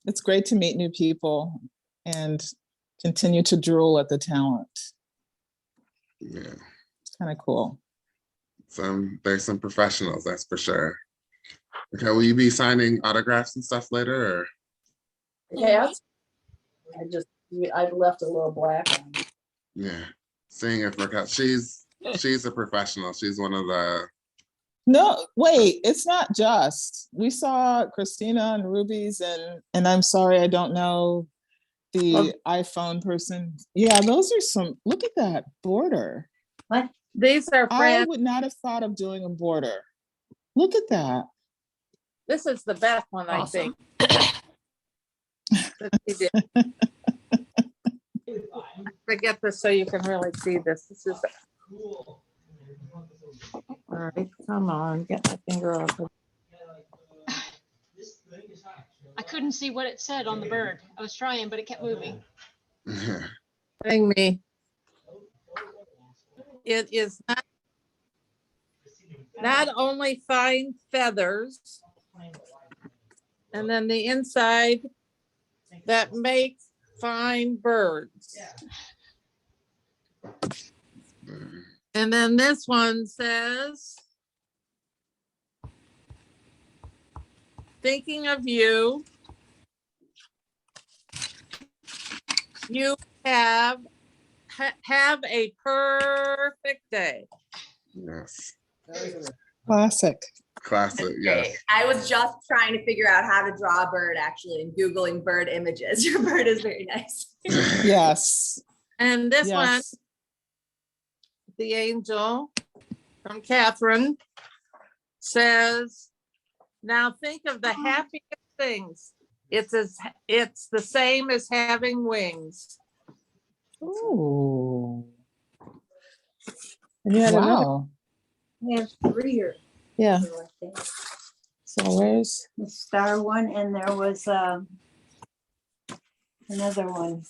It's great to meet new people and continue to drool at the talent. Yeah. It's kind of cool. There's some professionals, that's for sure. Okay, will you be signing autographs and stuff later, or? Cats? I left a little black on. Yeah, seeing if work out. She's a professional. She's one of the. No, wait, it's not just. We saw Christina and Ruby's and I'm sorry, I don't know the iPhone person. Yeah, those are some, look at that border. What? These are I friends. would not have thought of doing a border. Look at that. This is the best one, I think. that she did. Forget this so you can really see this. This is cool. All right, come on, get my finger off it. I couldn't see what it said on the bird. I was trying, but it kept moving. Telling me it is not only fine feathers, and then the inside that makes fine birds. And then this one says, thinking of you, you have a perfect day. Yes. Classic. Classic. Yes. I was just trying to figure out how to draw a bird actually and Googling bird images. Your bird is very nice. Yes. And this one, Yes. the angel from Catherine says, now think of the happiest things. It's the same as having wings. Ooh. And you had another. Wow. I have 3 or Yeah. 4, I think. So where's The star one, and there was another one.